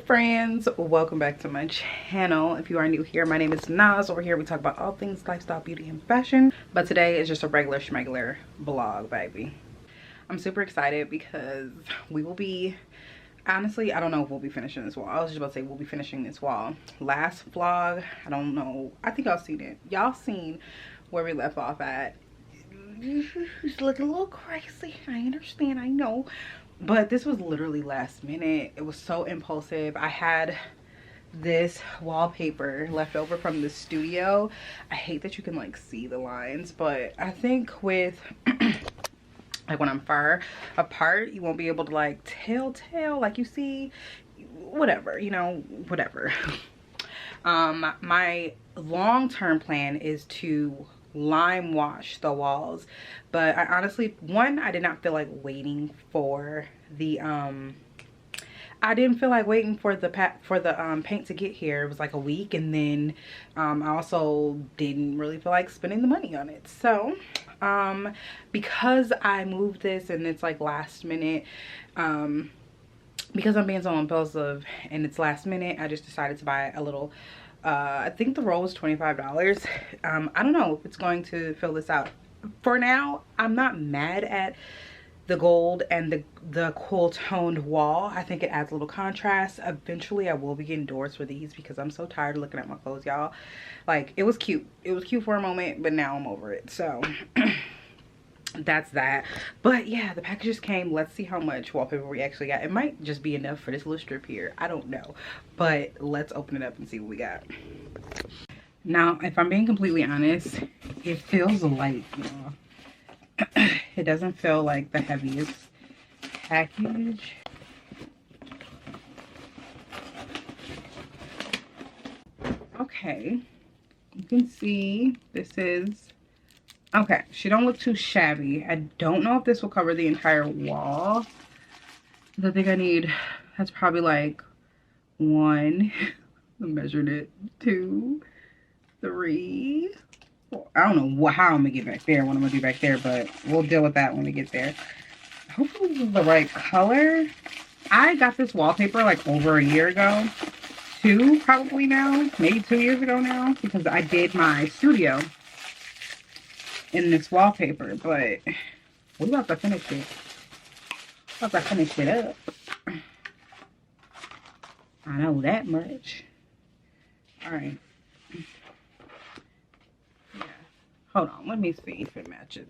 friends, welcome back to my channel. If you are new here, my name is Naz. Over here we talk about all things lifestyle, beauty, and fashion, but today is just a regular schmegular vlog, baby. I'm super excited because we will be, honestly, I don't know if we'll be finishing this wall. I was just about to say we'll be finishing this wall. Last vlog, I don't know, I think y'all seen it. Y'all seen where we left off at. It's looking a little crazy, I understand, I know, but this was literally last minute. It was so impulsive. I had this wallpaper left over from the studio. I hate that you can like see the lines, but I think with like when I'm far apart, you won't be able to like tell like you see, whatever, you know, whatever. My long-term plan is to lime wash the walls, but I honestly, I did not feel like waiting for the I didn't feel like waiting for the paint to get here. It was like a week, and then I also didn't really feel like spending the money on it. So because I moved this and it's like last minute, because I'm being so impulsive and it's last minute, I just decided to buy a little I think the roll was $25. I don't know if it's going to fill this out. For now, I'm not mad at the gold and the cool toned wall. I think it adds a little contrast. Eventually I will be getting doors for these because I'm so tired of looking at my clothes, y'all. Like, it was cute. It was cute for a moment, but now I'm over it. So that's that. But yeah, the packages came. Let's see how much wallpaper we actually got. It might just be enough for this little strip here, I don't know, but let's open it up and see what we got. Now, if I'm being completely honest, it feels light, y'all. It doesn't feel like the heaviest package. Okay, you can see this is okay. She don't look too shabby. I don't know if this will cover the entire wall. I think I need, that's probably like 1, I measured it, 2, 3. I don't know how I'm gonna get back there, what I'm gonna do back there, but we'll deal with that when we get there. Hopefully this is the right color. I got this wallpaper like over a year ago. 2 probably now, maybe 2 years ago now, because I did my studio in this wallpaper, but we about to finish it. About to finish it up. I know that much. Alright. Hold on, let me see if it matches.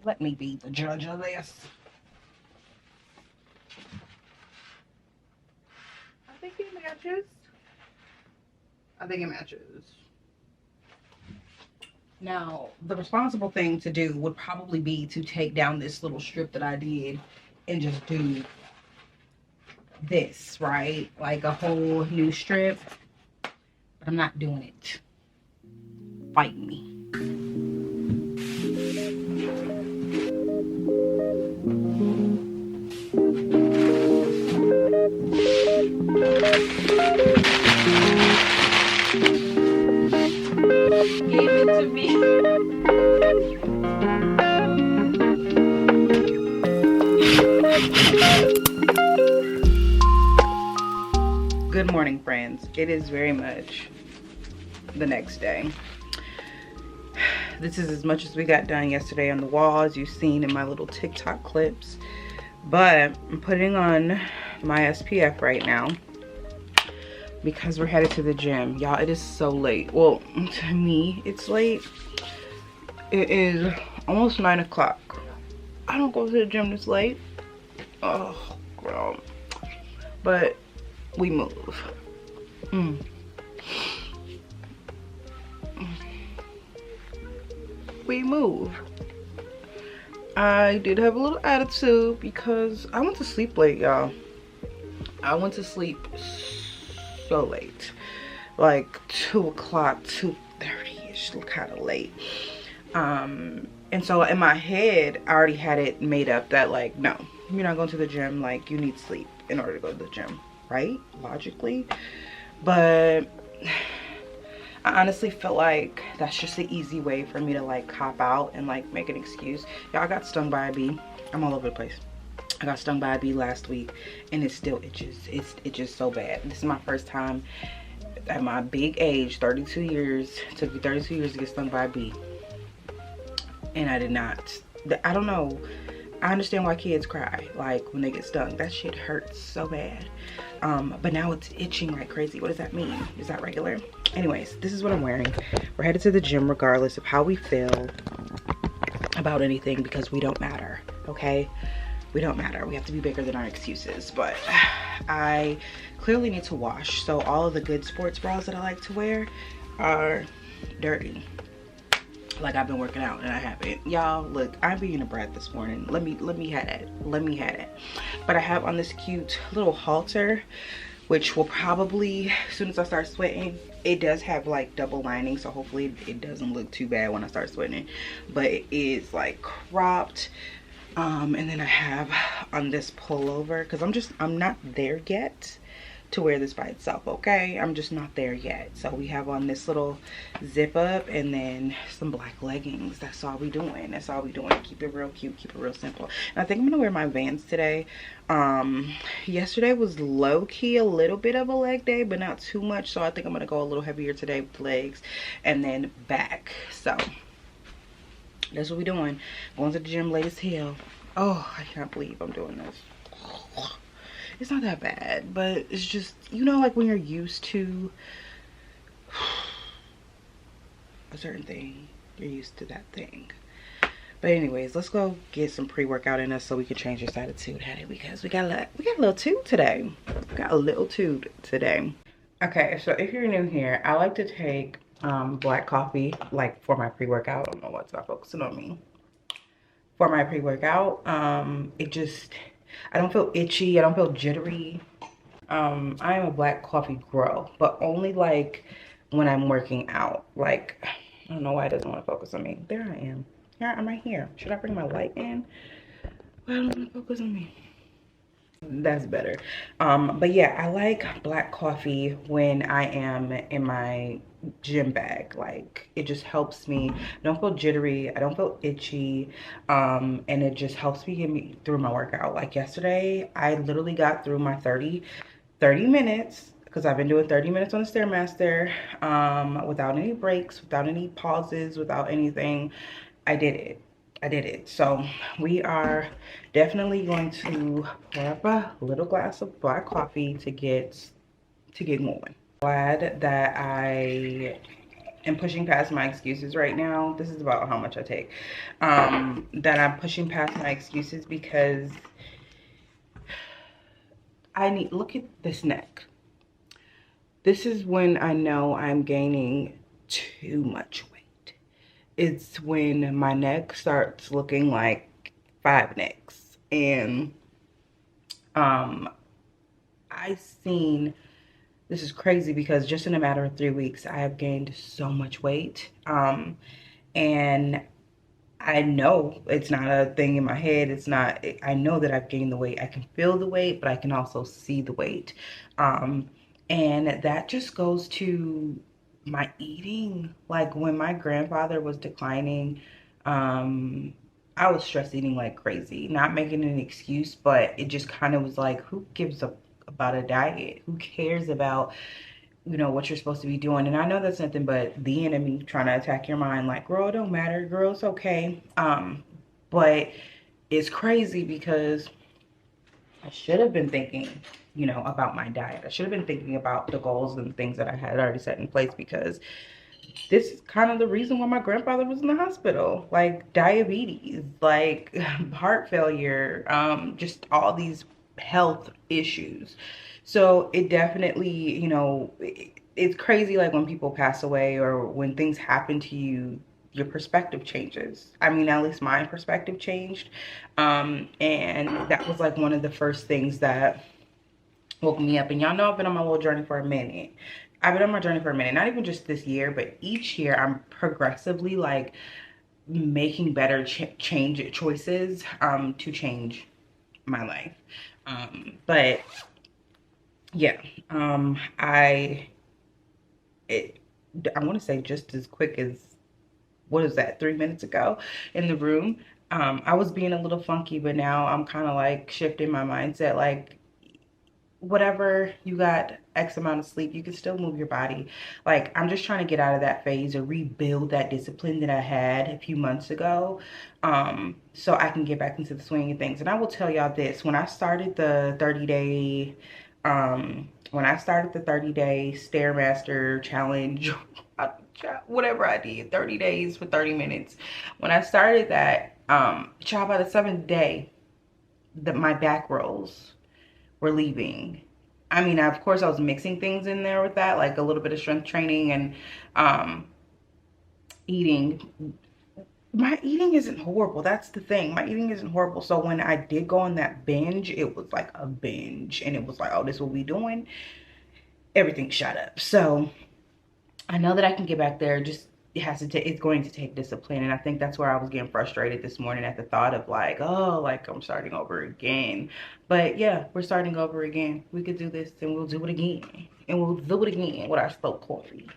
Let me be the judge of this. I think it matches. I think it matches. Now, the responsible thing to do would probably be to take down this little strip that I did and just do this, right? Like a whole new strip. But I'm not doing it. Fight me. Give it to me. Good morning, friends. It is very much the next day. This is as much as we got done yesterday on the wall, as you've seen in my little TikTok clips. But I'm putting on my SPF right now because we're headed to the gym. Y'all, it is so late. Well, to me, it's late. It is almost 9 o'clock. I don't go to the gym this late. Oh, girl. But we move. We move. I did have a little attitude because I went to sleep late, y'all. I went to sleep so late, like 2 o'clock, 2:30ish, kind of late. And so in my head, I already had it made up that like, no, you're not going to the gym. Like, you need sleep in order to go to the gym, right? Logically. But I honestly feel like that's just the easy way for me to like cop out and like make an excuse. Y'all, got stung by a bee. I'm all over the place. I got stung by a bee last week and it still itches. It's itches so bad. This is my first time at my big age, 32 years. It took me 32 years to get stung by a bee. And I did not. I don't know. I understand why kids cry like when they get stung. That shit hurts so bad. But now it's itching like crazy. What does that mean? Is that regular? Anyways, this is what I'm wearing. We're headed to the gym regardless of how we feel about anything, because we don't matter, okay? We don't matter. We have to be bigger than our excuses. But I clearly need to wash. So all of the good sports bras that I like to wear are dirty. Like I've been working out and I haven't. Y'all, look, I'm being a brat this morning. Let me have that. Let me have it. But I have on this cute little halter, which will probably, as soon as I start sweating, it does have like double lining, so hopefully it doesn't look too bad when I start sweating. But it is like cropped. And then I have on this pullover, because I'm not there yet to wear this by itself, okay? I'm just not there yet. So we have on this little zip up and then some black leggings. That's all we doing. That's all we doing. Keep it real cute, keep it real simple. And I think I'm gonna wear my Vans today. Yesterday was low-key a little bit of a leg day, but not too much. So I think I'm gonna go a little heavier today with legs and then back. So that's what we doing. Going to the gym late as hell. Oh, I can't believe I'm doing this. It's not that bad, but it's just, you know, like when you're used to a certain thing, you're used to that thing. But anyways, let's go get some pre-workout in us so we can change this attitude, honey, because we got a little toot today. We got a little toot today. Okay, so if you're new here, I like to take black coffee, like for my pre-workout. I don't know what's not focusing on me. For my pre-workout, I don't feel itchy, I don't feel jittery. I am a black coffee girl, but only like when I'm working out. Like, I don't know why it doesn't want to focus on me. There I am. Here, I'm right here. Should I bring my light in? Why don't want to focus on me? That's better. But yeah, I like black coffee when I am in my gym bag. Like, it just helps me. I don't feel jittery, I don't feel itchy, and it just helps me get me through my workout. Like yesterday, I literally got through my 30 minutes, because I've been doing 30 minutes on the Stairmaster, without any breaks, without any pauses, without anything. I did it. So we are definitely going to pour up a little glass of black coffee to get going. Glad that I am pushing past my excuses right now. This is about how much I take. That I'm pushing past my excuses, because look at this neck. This is when I know I'm gaining too much weight. It's when my neck starts looking like 5 necks. And I've seen, this is crazy, because just in a matter of 3 weeks I have gained so much weight. And I know it's not a thing in my head. It's not, I know that I've gained the weight. I can feel the weight, but I can also see the weight. And that just goes to my eating. Like when my grandfather was declining, I was stress eating like crazy. Not making an excuse, but it just kind of was like, who gives a about a diet? Who cares about, you know, what you're supposed to be doing? And I know that's nothing but the enemy trying to attack your mind. Like, girl, it don't matter, girl, it's okay. But it's crazy, because I should have been thinking, you know, about my diet. I should have been thinking about the goals and things that I had already set in place, because this is kind of the reason why my grandfather was in the hospital. Like diabetes, like heart failure, just all these health issues. So it definitely, you know, it's crazy, like when people pass away or when things happen to you, your perspective changes. I mean, at least my perspective changed. And that was like one of the first things that woke me up. And y'all know I've been on my little journey for a minute. I've been on my journey for a minute, not even just this year, but each year I'm progressively like making better choices to change my life. But yeah, I want to say just as quick as, what is that, 3 minutes ago in the room, I was being a little funky, but now I'm kind of like shifting my mindset. Like, whatever, you got X amount of sleep, you can still move your body. Like, I'm just trying to get out of that phase and rebuild that discipline that I had a few months ago, so I can get back into the swing of things. And I will tell y'all this, when I started the 30-day Stairmaster challenge, whatever I did, 30 days for 30 minutes, when I started that, child, by the 7th day, my back rolls were leaving. I mean, of course I was mixing things in there with that, like a little bit of strength training and eating. My eating isn't horrible. That's the thing. My eating isn't horrible. So when I did go on that binge, it was like a binge, and it was like, oh, this is what we doing. Everything shut up. So I know that I can get back there. Just it's going to take discipline. And I think that's where I was getting frustrated this morning at the thought of like, oh, like I'm starting over again. But yeah, we're starting over again. We could do this and we'll do it again. And we'll do it again with our slow coffee.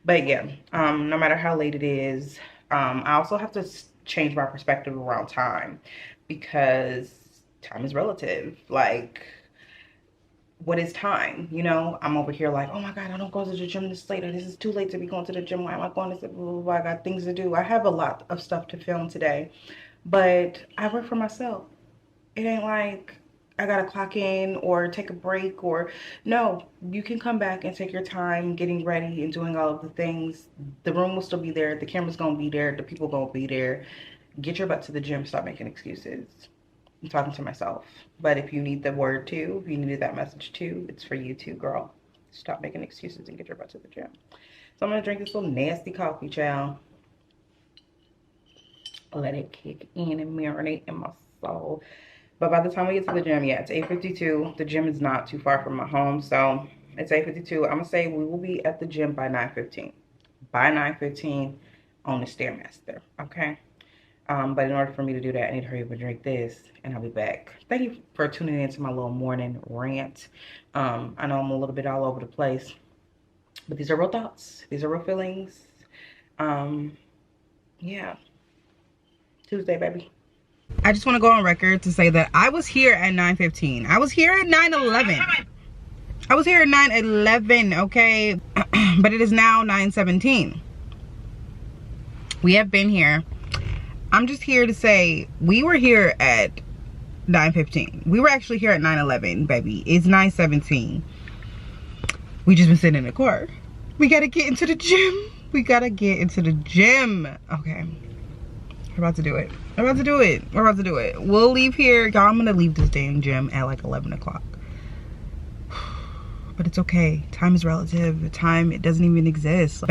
But yeah, no matter how late it is, I also have to change my perspective around time, because time is relative. Like, what is time? You know, I'm over here like, oh my God, I don't go to the gym this late, or this is too late to be going to the gym. Why am I going to, blah, blah, blah. I got things to do. I have a lot of stuff to film today, but I work for myself. It ain't like I gotta clock in or take a break, or no, you can come back and take your time getting ready and doing all of the things. The room will still be there. The camera's gonna be there. The people gonna be there. Get your butt to the gym. Stop making excuses. I'm talking to myself. But if you need the word too, if you needed that message too, it's for you too, girl. Stop making excuses and get your butt to the gym. So I'm gonna drink this little nasty coffee, child. Let it kick in and marinate in my soul. But by the time we get to the gym, yeah, it's 8:52. The gym is not too far from my home, so it's 8:52. I'm gonna say we will be at the gym by 9:15. By 9:15 on the Stairmaster, okay? But in order for me to do that, I need to hurry up and drink this, and I'll be back. Thank you for tuning in to my little morning rant. I know I'm a little bit all over the place, but these are real thoughts. These are real feelings. Yeah. Tuesday, baby. I just want to go on record to say that I was here at 9:15. I was here at 9:11. I was here at 9:11, okay? But it is now 9:17. We have been here. I'm just here to say we were here at 9:15. We were actually here at 9:11, baby. It's 9:17. We just been sitting in the car. We gotta get into the gym. We gotta get into the gym. Okay. We're about to do it. We're about to do it. We're about to do it. We'll leave here. Y'all, I'm gonna leave this damn gym at like 11 o'clock. But it's okay. Time is relative. Time, it doesn't even exist.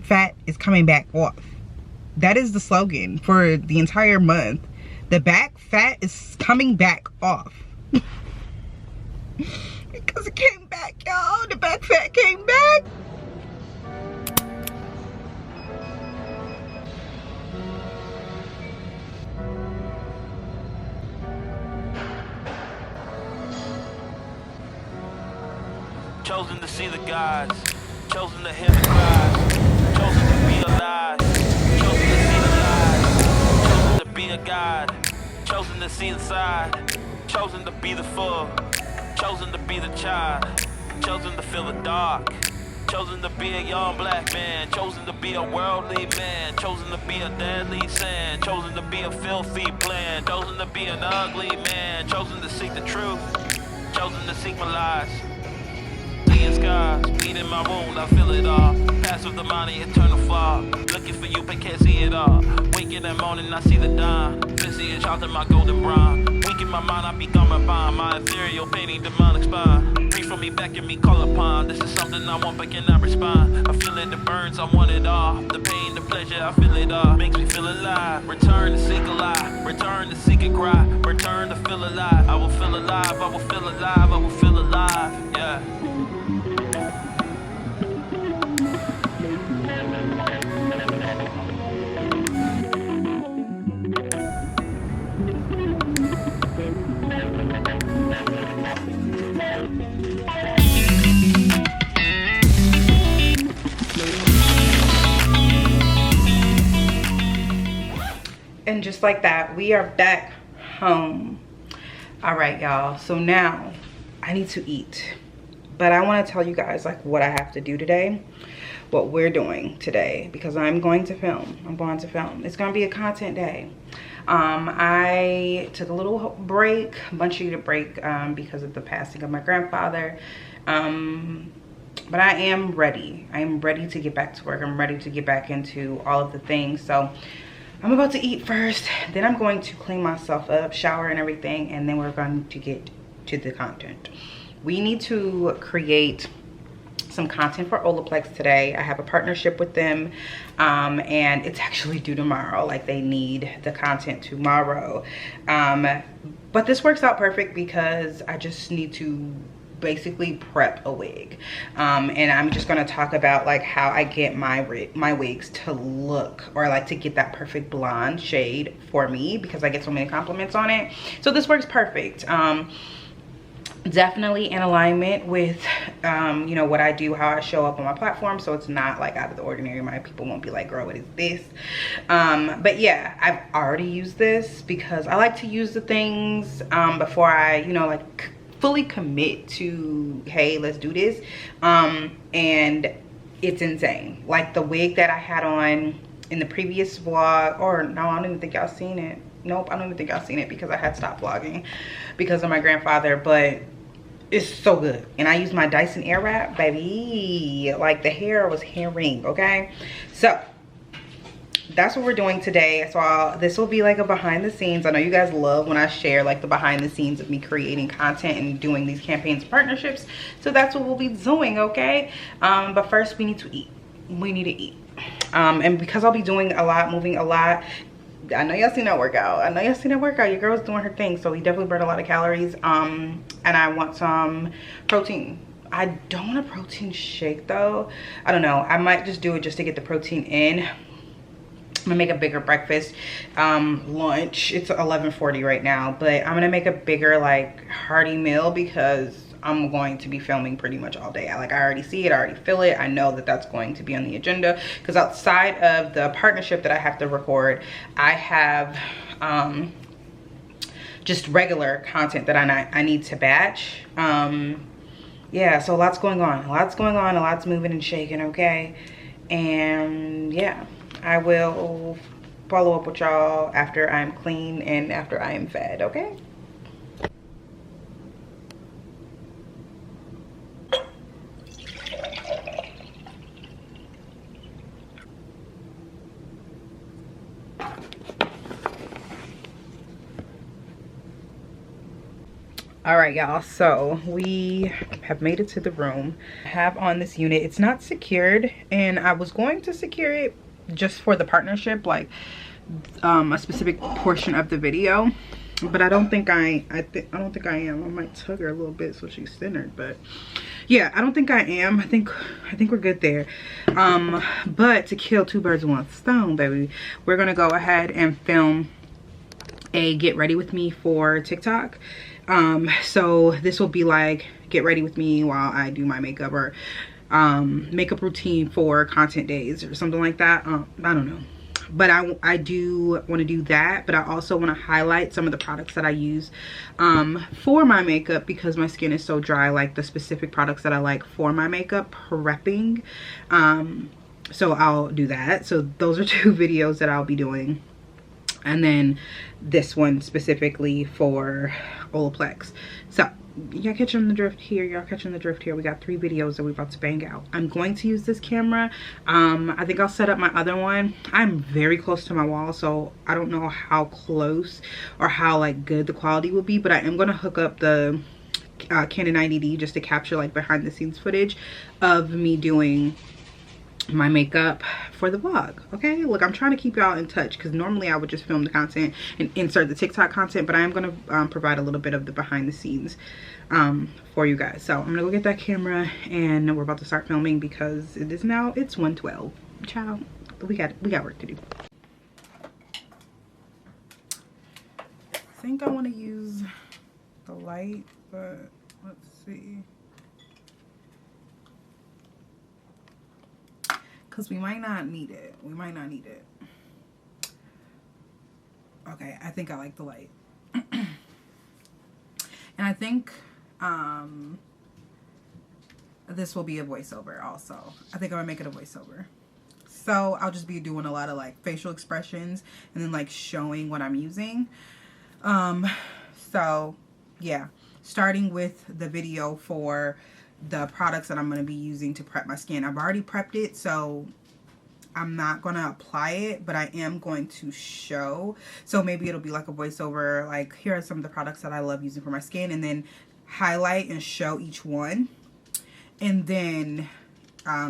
Fat is coming back off. That is the slogan for the entire month. The back fat is coming back off. Because it came back, y'all. The back fat came back. Chosen to see the gods, chosen to hear the cries, chosen to be alive, chosen to see the lies, chosen to be a god, chosen to see inside, chosen to be the full, chosen to be the child, chosen to feel the dark, chosen to be a young black man, chosen to be a worldly man, chosen to be a deadly sin, chosen to be a filthy plan, chosen to be an ugly man, chosen to seek the truth, chosen to seek my lies. Scars, bleed in my wound, I feel it all. Pass with the money, eternal fall. Looking for you, but can't see it all. Wake in the morning, I see the dawn. Busy and chopped in my golden brown. Weak in my mind, I become a bomb. My ethereal painting, demonic spine. Reach for me, beckon me, call upon. This is something I want, but cannot respond. I feel it, the burns, I want it all. The pain, the pleasure, I feel it all. Makes me feel alive. Return to seek a lie. Return to seek and cry. Return to feel alive. I will feel alive. I will feel alive. I will feel alive. Yeah. And just like that, we are back home. All right, y'all. So now I need to eat. But I want to tell you guys like what I have to do today. What we're doing today. Because I'm going to film. It's going to be a content day. I took a little break. Much needed break because of the passing of my grandfather. But I am ready. I am ready to get back to work. I'm ready to get back into all of the things. So I'm about to eat first, then I'm going to clean myself up, shower and everything, and then we're going to get to the content. We need to create some content for Olaplex today. I have a partnership with them, and it's actually due tomorrow. Like, they need the content tomorrow. But this works out perfect because I just need to basically prep a wig, and I'm just going to talk about like how I get my wigs to look, or like to get that perfect blonde shade for me, because I get so many compliments on it. So this works perfect. Definitely in alignment with you know, what I do, how I show up on my platform, so it's not like out of the ordinary. My people won't be like, girl, what is this? But yeah, I've already used this because I like to use the things before I, you know, like fully commit to, hey, let's do this. And it's insane. Like the wig that I had on in the previous vlog, or no, I don't even think y'all seen it. Nope, I don't even think y'all seen it because I had stopped vlogging because of my grandfather. But it's so good. And I use my Dyson Airwrap, baby. Like the hair was herring, okay? So that's what we're doing today. So this will be like a behind the scenes. I know you guys love when I share like the behind the scenes of me creating content and doing these campaigns, partnerships. So that's what we'll be doing, okay? But first we need to eat. We need to eat. And because I'll be doing a lot, moving a lot, I know y'all seen that workout. Your girl's doing her thing. So we definitely burn a lot of calories. And I want some protein. I don't want a protein shake though. I don't know. I might just do it just to get the protein in. I'm gonna make a bigger breakfast, lunch. It's 11:40 right now, but I'm gonna make a bigger like hearty meal because I'm going to be filming pretty much all day. I already see it, I already feel it. I know that that's going to be on the agenda because outside of the partnership that I have to record, I have just regular content that I need to batch. Yeah, so lots going on, a lot's moving and shaking, okay? And yeah, I will follow up with y'all after I'm clean and after I am fed, okay? All right, y'all, so we have made it to the room. I have on this unit. It's not secured, and I was going to secure it just for the partnership, like a specific portion of the video, but I don't think I am. I might tug her a little bit so she's centered, but yeah, I don't think I am. I think we're good there. But to kill two birds with one stone, baby, we're gonna go ahead and film a get ready with me for TikTok. So this will be like get ready with me while I do my makeup, or makeup routine for content days or something like that. I don't know, but I do want to do that, but I also want to highlight some of the products that I use for my makeup because my skin is so dry, like the specific products that I like for my makeup prepping. So I'll do that. So those are two videos that I'll be doing, and then this one specifically for Olaplex. So y'all catching the drift here, we got 3 videos that we're about to bang out. I'm going to use this camera. I think I'll set up my other one. I'm very close to my wall, so I don't know how close or how like good the quality will be, but I am going to hook up the Canon 90D just to capture like behind the scenes footage of me doing my makeup for the vlog. Okay, look, I'm trying to keep y'all in touch because normally I would just film the content and insert the TikTok content, but I am going to provide a little bit of the behind the scenes for you guys. So I'm gonna go get that camera and we're about to start filming because it's 1:12. Child, we got work to do. I think I want to use the light, but let's see. Because we might not need it. Okay, I think I like the light. And I think this will be a voiceover also. I think I'm gonna make it a voiceover. So I'll just be doing a lot of like facial expressions and then like showing what I'm using. So yeah, starting with the video for the products that I'm going to be using to prep my skin. I've already prepped it, so I'm not going to apply it, but I am going to show. So maybe it'll be like a voiceover, like here are some of the products that I love using for my skin, and then highlight and show each one, and then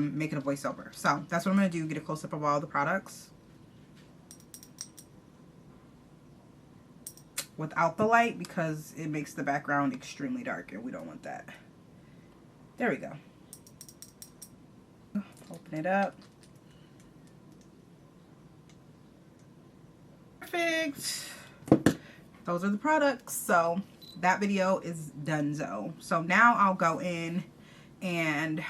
make it a voiceover. So that's what I'm going to do, get a close-up of all the products without the light because it makes the background extremely dark and we don't want that. There we go. Open it up. Perfect. Those are the products. So that video is donezo. So now I'll go in and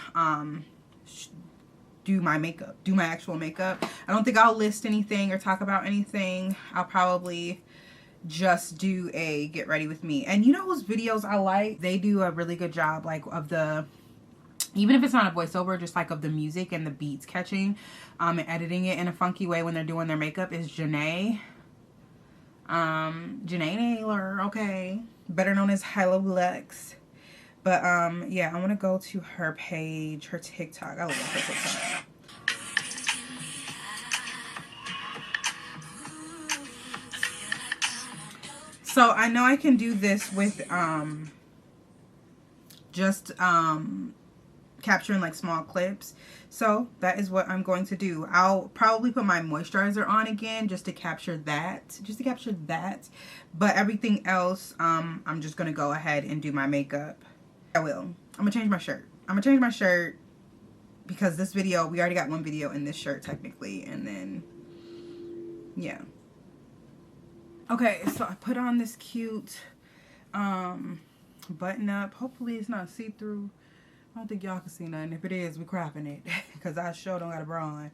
do my makeup, do my actual makeup. I don't think I'll list anything or talk about anything. I'll probably just do a get ready with me. And you know those videos I like? They do a really good job like of the, even if it's not a voiceover, just like of the music and the beats catching and editing it in a funky way when they're doing their makeup is Janae. Janae Naylor, okay. Better known as Hello Lex. But yeah, I want to go to her page, her TikTok. I love her TikTok. So I know I can do this with just capturing like small clips. So that is what I'm going to do. I'll probably put my moisturizer on again just to capture that. But everything else, I'm just going to go ahead and do my makeup. I will. I'm going to change my shirt. Because this video, we already got one video in this shirt technically. And then, yeah. Okay, so I put on this cute button up. Hopefully it's not see-through. I don't think y'all can see nothing. If it is, we cropping it because I sure don't got a bra on.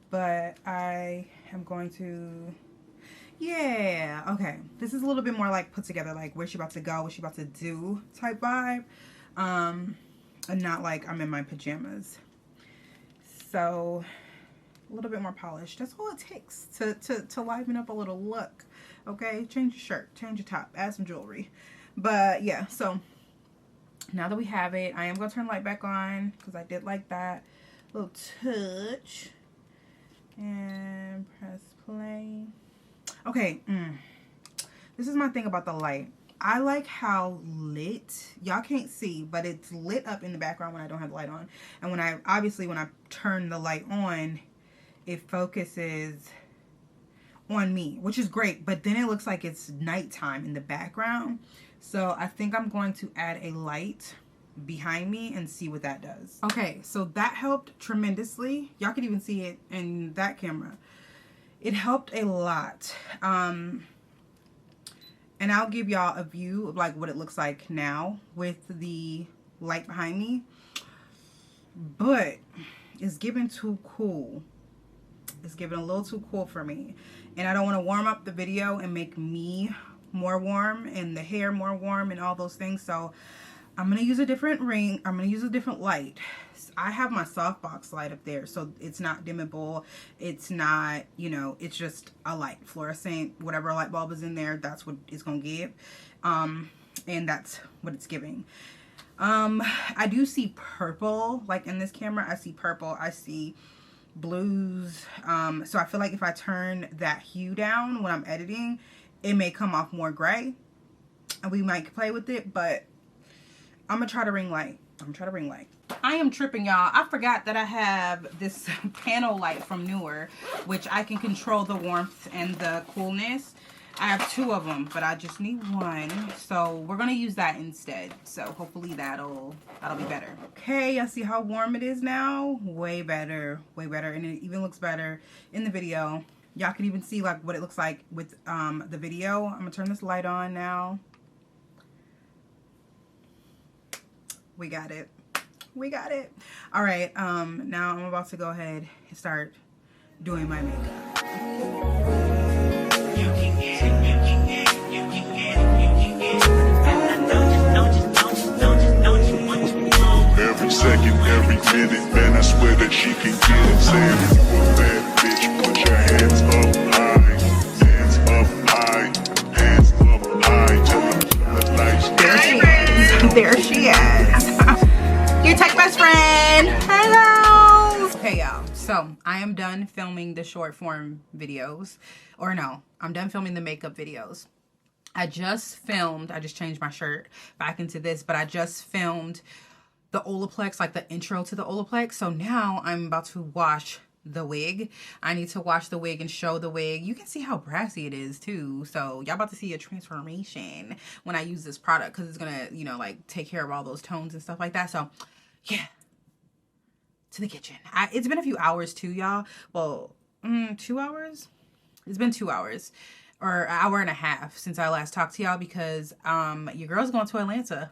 But I am going to, yeah, okay. This is a little bit more like put together, like where's she about to go, what she about to do type vibe. And not like I'm in my pajamas. So a little bit more polished. That's all it takes to liven up a little look. Okay, change your shirt, change your top, add some jewelry. But yeah, so now that we have it, I am going to turn the light back on because I did like that little touch. And press play. Okay, this is my thing about the light. I like how lit, y'all can't see, but it's lit up in the background when I don't have the light on. And when I, obviously when I turn the light on, it focuses on me, which is great, but then it looks like it's nighttime in the background. So I think I'm going to add a light behind me and see what that does. Okay, so that helped tremendously. Y'all can even see it in that camera. It helped a lot. And I'll give y'all a view of like what it looks like now with the light behind me. But it's giving too cool. It's giving a little too cool for me. And I don't want to warm up the video and make me more warm and the hair more warm and all those things. So I'm going to use a different ring. I'm going to use a different light. I have my softbox light up there. So it's not dimmable. It's not, you know, it's just a light. Fluorescent, whatever light bulb is in there, that's what it's going to give. And that's what it's giving. I do see purple. Like in this camera, I see purple. I see blues. So I feel like if I turn that hue down when I'm editing, it may come off more gray. And we might play with it, but I'm gonna try to ring light. I am tripping, y'all. I forgot that I have this panel light from Newer, which I can control the warmth and the coolness. I have two of them, but I just need one. So we're gonna use that instead. So hopefully that'll be better. Okay, I see how warm it is now. Way better, and it even looks better in the video. Y'all can even see like what it looks like with the video. I'm gonna turn this light on now. We got it. All right, now I'm about to go ahead and start doing my makeup. You can get second, every minute, man, I swear that she can get it. Saying you a bad bitch, put your hands up high, hands up high, hands up high, till the lights. There she is. There she is. Your tech best friend. Hello. Okay, y'all. So I am done filming the short form videos. Or no, I'm done filming the makeup videos. I just changed my shirt back into this, but I just filmed the Olaplex, like the intro to the Olaplex. So now I'm about to wash the wig. I need to wash the wig and show the wig. You can see how brassy it is too. So y'all about to see a transformation when I use this product, because it's gonna, you know, like take care of all those tones and stuff like that. So yeah, to the kitchen. It's been a few hours too, y'all. Well, 2 hours? It's been 2 hours. Or an hour and a half since I last talked to y'all, because your girl's going to Atlanta.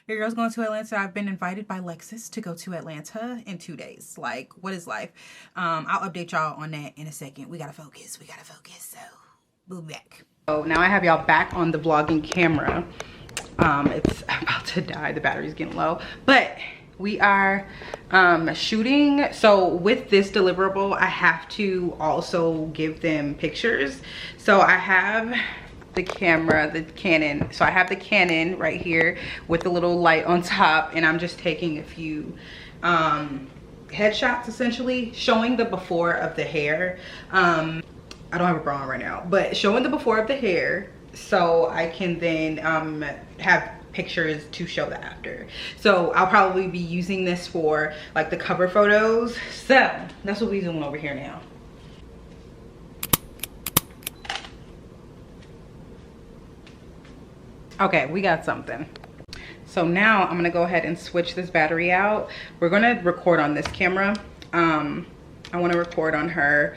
Your girl's going to Atlanta. I've been invited by Lexus to go to Atlanta in 2 days. Like, what is life? I'll update y'all on that in a second. We gotta focus. So we'll be back. So now I have y'all back on the vlogging camera. It's about to die. The battery's getting low. But we are shooting. So with this deliverable, I have to also give them pictures. So I have the camera, the Canon. So I have the Canon right here with the little light on top, and I'm just taking a few headshots, essentially showing the before of the hair. I don't have a bra on right now, but showing the before of the hair, so I can then have pictures to show the after. So I'll probably be using this for like the cover photos. So that's what we're doing over here now. Okay, we got something. So now I'm gonna go ahead and switch this battery out. We're gonna record on this camera. I want to record on her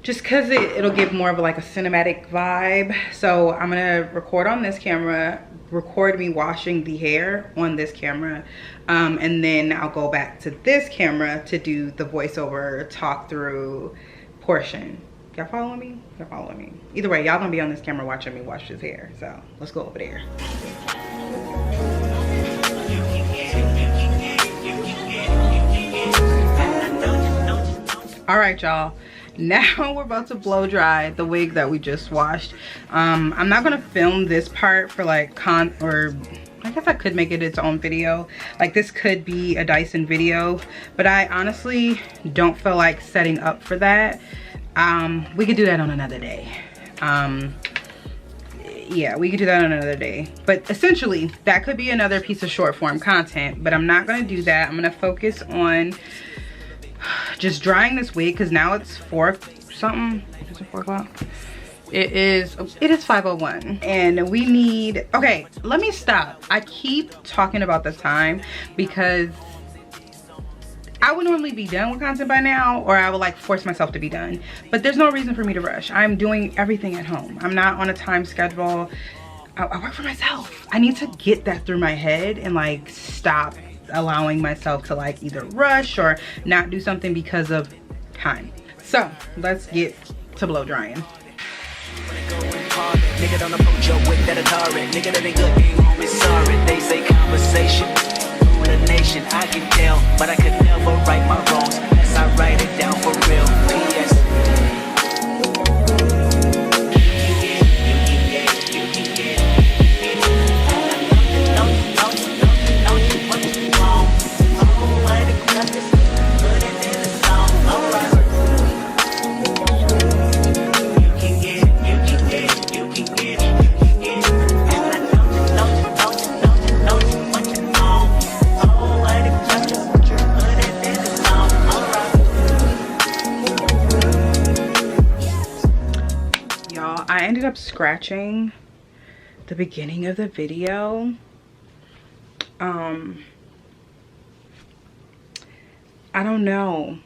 just because it'll give more of like a cinematic vibe. So I'm gonna record on this camera, record me washing the hair on this camera, and then I'll go back to this camera to do the voiceover talk through portion. Y'all following me? Y'all following me? Either way, y'all gonna be on this camera watching me wash his hair. So let's go over there. All right, y'all. Now we're about to blow dry the wig that we just washed. I'm not gonna film this part for like or I guess I could make it its own video. Like this could be a Dyson video, but I honestly don't feel like setting up for that. We could do that on another day. Yeah, we could do that on another day. But essentially, that could be another piece of short form content, but I'm not gonna do that. I'm gonna focus on just drying this wig, because now it's 4 something. Is it 4 o'clock? It is 5:01, and we need, okay, let me stop. I keep talking about the time because I would normally be done with content by now, or I would like force myself to be done, but there's no reason for me to rush. I'm doing everything at home. I'm not on a time schedule. I work for myself. I need to get that through my head and like stop allowing myself to like either rush or not do something because of time. So let's get to blow drying. Nigga don't approach your with that Atari. Nigga that ain't good, ain't home, is sorry. They say conversation with a nation. I can tell, but I could never right my wrongs unless I write it down for real. P.S. I ended up scratching the beginning of the video. I don't know.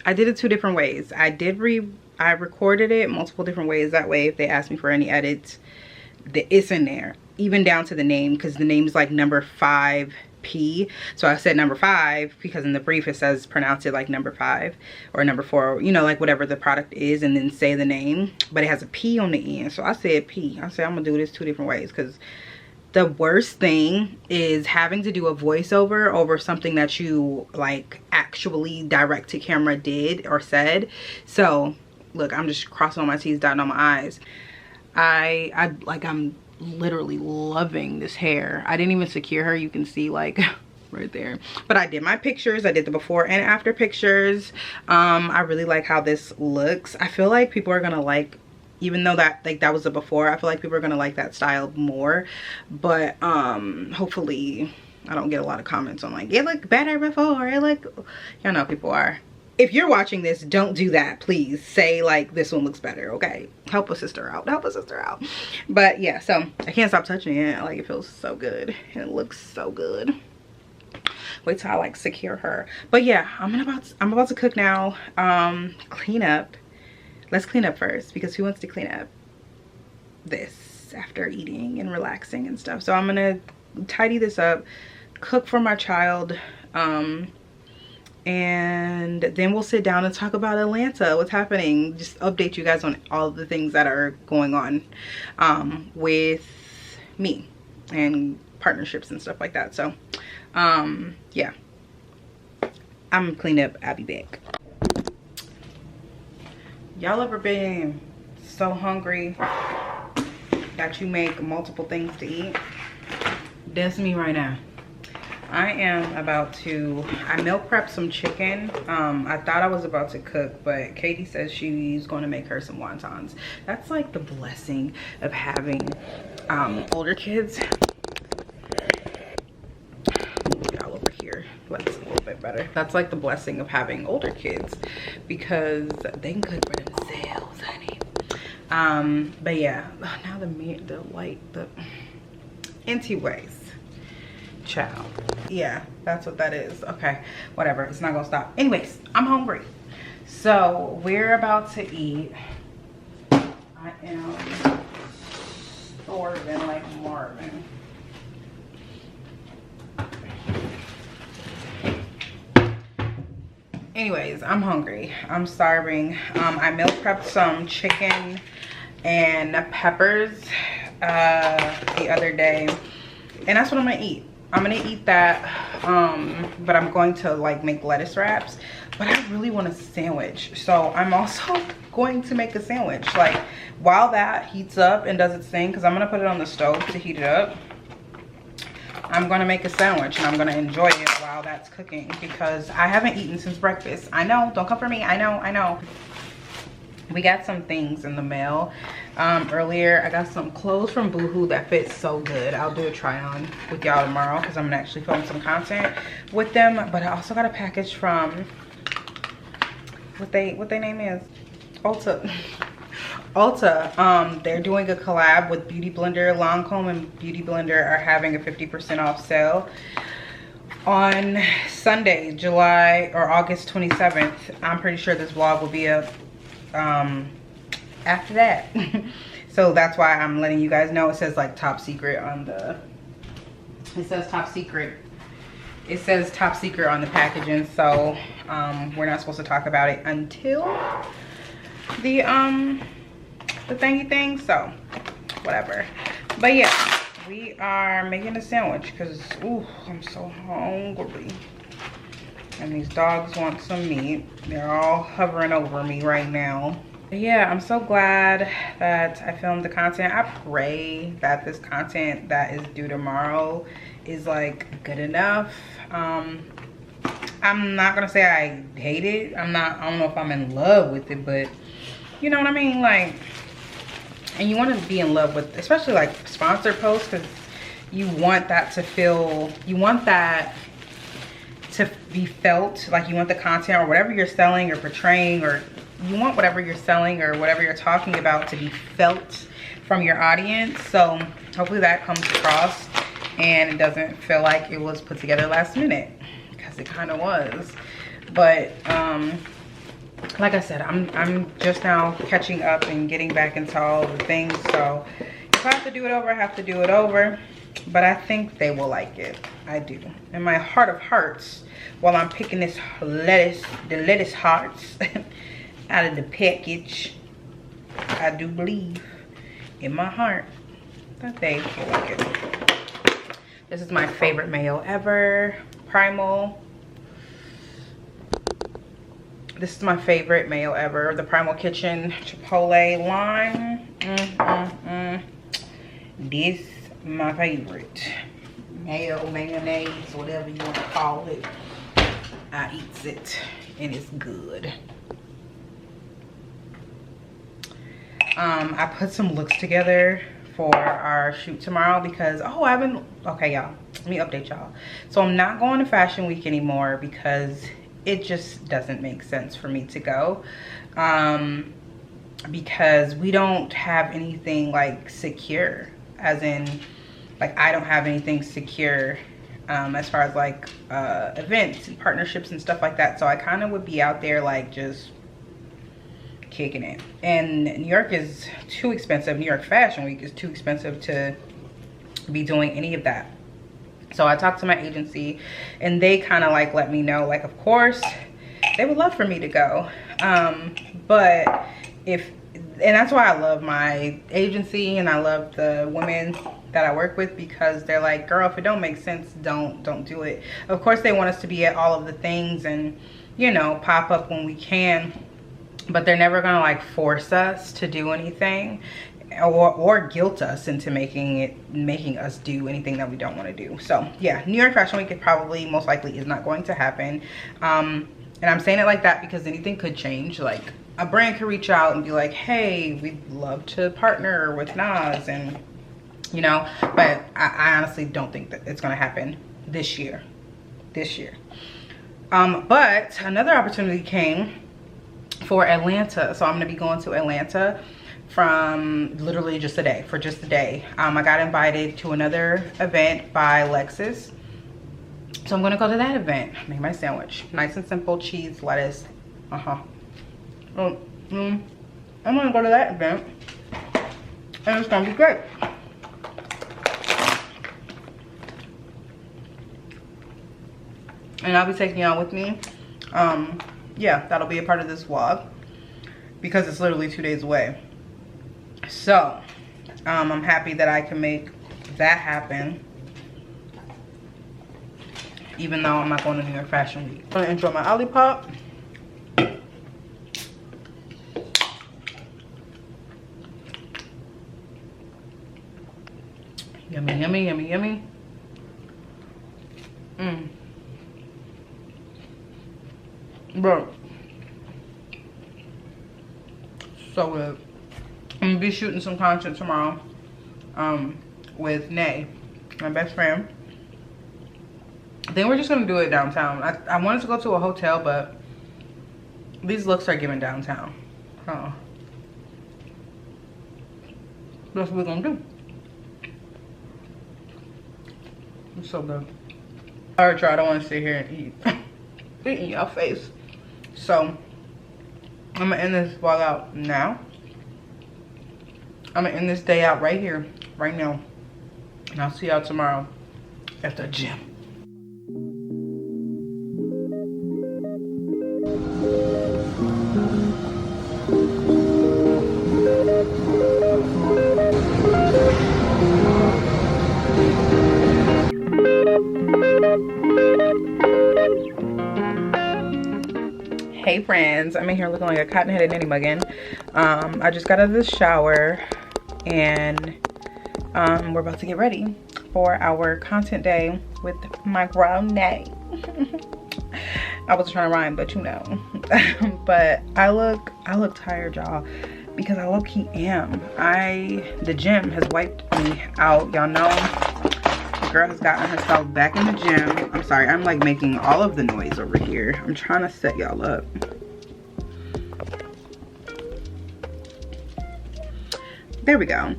I did it 2 different ways. I recorded it multiple different ways. That way, if they ask me for any edits, it's in there. Even down to the name, because the name's like number 5P. So I said number 5 because in the brief it says pronounce it like number 5 or number 4, you know, like whatever the product is, and then say the name. But it has a P on the end. So I said P. I said I'm gonna do this 2 different ways because The worst thing is having to do a voiceover over something that you like actually direct to camera did or said. So look, I'm just crossing all my T's, dotting all my I's. I'm literally loving this hair. I didn't even secure her. You can see like right there, but I did my pictures. I did the before and after pictures. I really like how this looks. I feel like people are gonna like, even though that like that was the before, I feel like people are gonna like that style more. But hopefully I don't get a lot of comments on like, it looked better before, it look, y'all know people are. If you're watching this, don't do that. Please say like, this one looks better, okay? Help a sister out, help a sister out. But yeah, so I can't stop touching it. Like, it feels so good and it looks so good. Wait till I like secure her. But yeah, I'm about to cook now. Clean up. Let's clean up first, because who wants to clean up this after eating and relaxing and stuff? So I'm gonna tidy this up, cook for my child, and then we'll sit down and talk about Atlanta, what's happening, just update you guys on all of the things that are going on with me and partnerships and stuff like that. So yeah, I'm gonna clean up, I'll be back. Y'all ever been so hungry that you make multiple things to eat? That's me right now. I am about to, I meal prepped some chicken. I thought I was about to cook, but Katie says she's going to make her some wontons. That's like the blessing of having older kids. Move y'all over here. That's a little bit better. That's like the blessing of having older kids, because they can cook for themselves, honey. But yeah, now the light, anyways. Child, yeah, that's what that is. Okay, whatever, it's not gonna stop. Anyways, I'm hungry, so we're about to eat. I am starving like Marvin. Anyways, I'm hungry, I'm starving. I meal prepped some chicken and peppers the other day, and that's what I'm gonna eat. I'm gonna eat that, but I'm going to like make lettuce wraps. But I really want a sandwich, so I'm also going to make a sandwich. Like, while that heats up and does its thing, because I'm gonna put it on the stove to heat it up, I'm gonna make a sandwich and I'm gonna enjoy it while that's cooking, because I haven't eaten since breakfast. I know, don't come for me, I know. We got some things in the mail earlier. I got some clothes from Boohoo that fit so good. I'll do a try on with y'all tomorrow, because I'm gonna actually film some content with them. But I also got a package from what they name is Ulta. They're doing a collab with Beauty Blender. Lancome and Beauty Blender are having a 50% off sale on Sunday, July or August 27th. I'm pretty sure this vlog will be up after that. So that's why I'm letting you guys know. It says like top secret on the, it says top secret on the packaging. So we're not supposed to talk about it until the thingy thing, so whatever. But yeah, we are making a sandwich because I'm so hungry. And these dogs want some meat. They're all hovering over me right now. But yeah, I'm so glad that I filmed the content. I pray that this content that is due tomorrow is like good enough. I'm not gonna say I hate it. I don't know if I'm in love with it, but you know what I mean? Like, and you want to be in love with, especially like sponsored posts, because you want that to feel, you want that to be felt, like you want the content or whatever you're selling or portraying, or you want whatever you're selling or whatever you're talking about to be felt from your audience. So hopefully that comes across and it doesn't feel like it was put together last minute, because it kind of was. But like I said, I'm just now catching up and getting back into all the things. So if I have to do it over, I have to do it over. But I think they will like it. I do. In my heart of hearts, while I'm picking this lettuce, the lettuce hearts out of the package, I do believe in my heart that they will like it. This is my favorite mayo ever, Primal. This is my favorite mayo ever, the Primal Kitchen Chipotle Lime. This my favorite. Mayo, mayonnaise, whatever you want to call it. I eats it and it's good. I put some looks together for our shoot tomorrow because okay y'all, let me update y'all. So I'm not going to Fashion Week anymore because it just doesn't make sense for me to go, because we don't have anything like secure, as in like I don't have anything secure as far as like events and partnerships and stuff like that. So I kind of would be out there like just kicking it, and New York is too expensive. New York Fashion Week is too expensive to be doing any of that. So I talked to my agency and they kind of like let me know, like, of course they would love for me to go, but and that's why I love my agency and I love the women that I work with, because they're like, girl, if it don't make sense, don't do it. Of course they want us to be at all of the things and, you know, pop up when we can, but they're never gonna like force us to do anything or guilt us into making us do anything that we don't want to do. So yeah, New York Fashion Week most likely is not going to happen, and I'm saying it like that because anything could change. Like a brand could reach out and be like, hey, we'd love to partner with Nas, and you know, but I honestly don't think that it's going to happen this year. But another opportunity came for Atlanta. So I'm going to be going to Atlanta from literally just a day, for just a day. I got invited to another event by Lexus. So I'm going to go to that event. Make my sandwich. Nice and simple, cheese, lettuce. I'm going to go to that event. And it's going to be great. And I'll be taking y'all with me. Yeah, that'll be a part of this vlog because it's literally 2 days away. So I'm happy that I can make that happen, even though I'm not going to New York Fashion Week. I'm gonna enjoy my Olipop. Yummy, yummy, yummy, yummy. Bro, so good. I'm gonna be shooting some content tomorrow with Nay, my best friend. I think we're just gonna do it downtown. I wanted to go to a hotel, but these looks are giving downtown. That's what we're gonna do. It's so good. Alright, y'all, I don't want to sit here and eat. Eat in y'all face. So I'm gonna end this vlog out now. I'm gonna end this day out right here, right now. And I'll see y'all tomorrow at the gym. Hey friends, I'm in here looking like a cotton-headed ninny muggin. I just got out of the shower and we're about to get ready for our content day with my girl Nay. I was trying to rhyme, but you know. But I look tired, y'all, because I low-key am. The gym has wiped me out. Y'all know the girl has gotten herself back in the gym. I'm sorry, I'm like making all of the noise over here. I'm trying to set y'all up. There we go.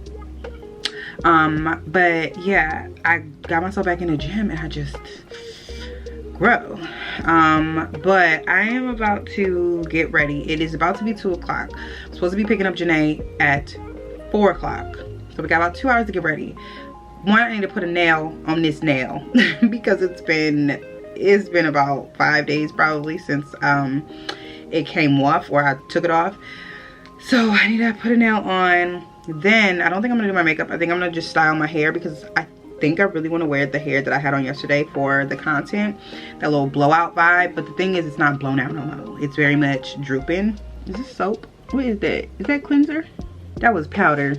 But yeah, I got myself back in the gym and I just grow. But I am about to get ready. It is about to be 2 o'clock. I'm supposed to be picking up Janae at 4 o'clock. So we got about 2 hours to get ready. One, I need to put a nail on this nail because it's been about 5 days probably since it came off, or I took it off. So I need to put a nail on. Then I don't think I'm gonna do my makeup. I think I'm gonna just style my hair because I think I really want to wear the hair that I had on yesterday for the content, that little blowout vibe. But the thing is, it's not blown out no more. It's very much drooping. Is this soap? What is that? Is that cleanser? That was powder.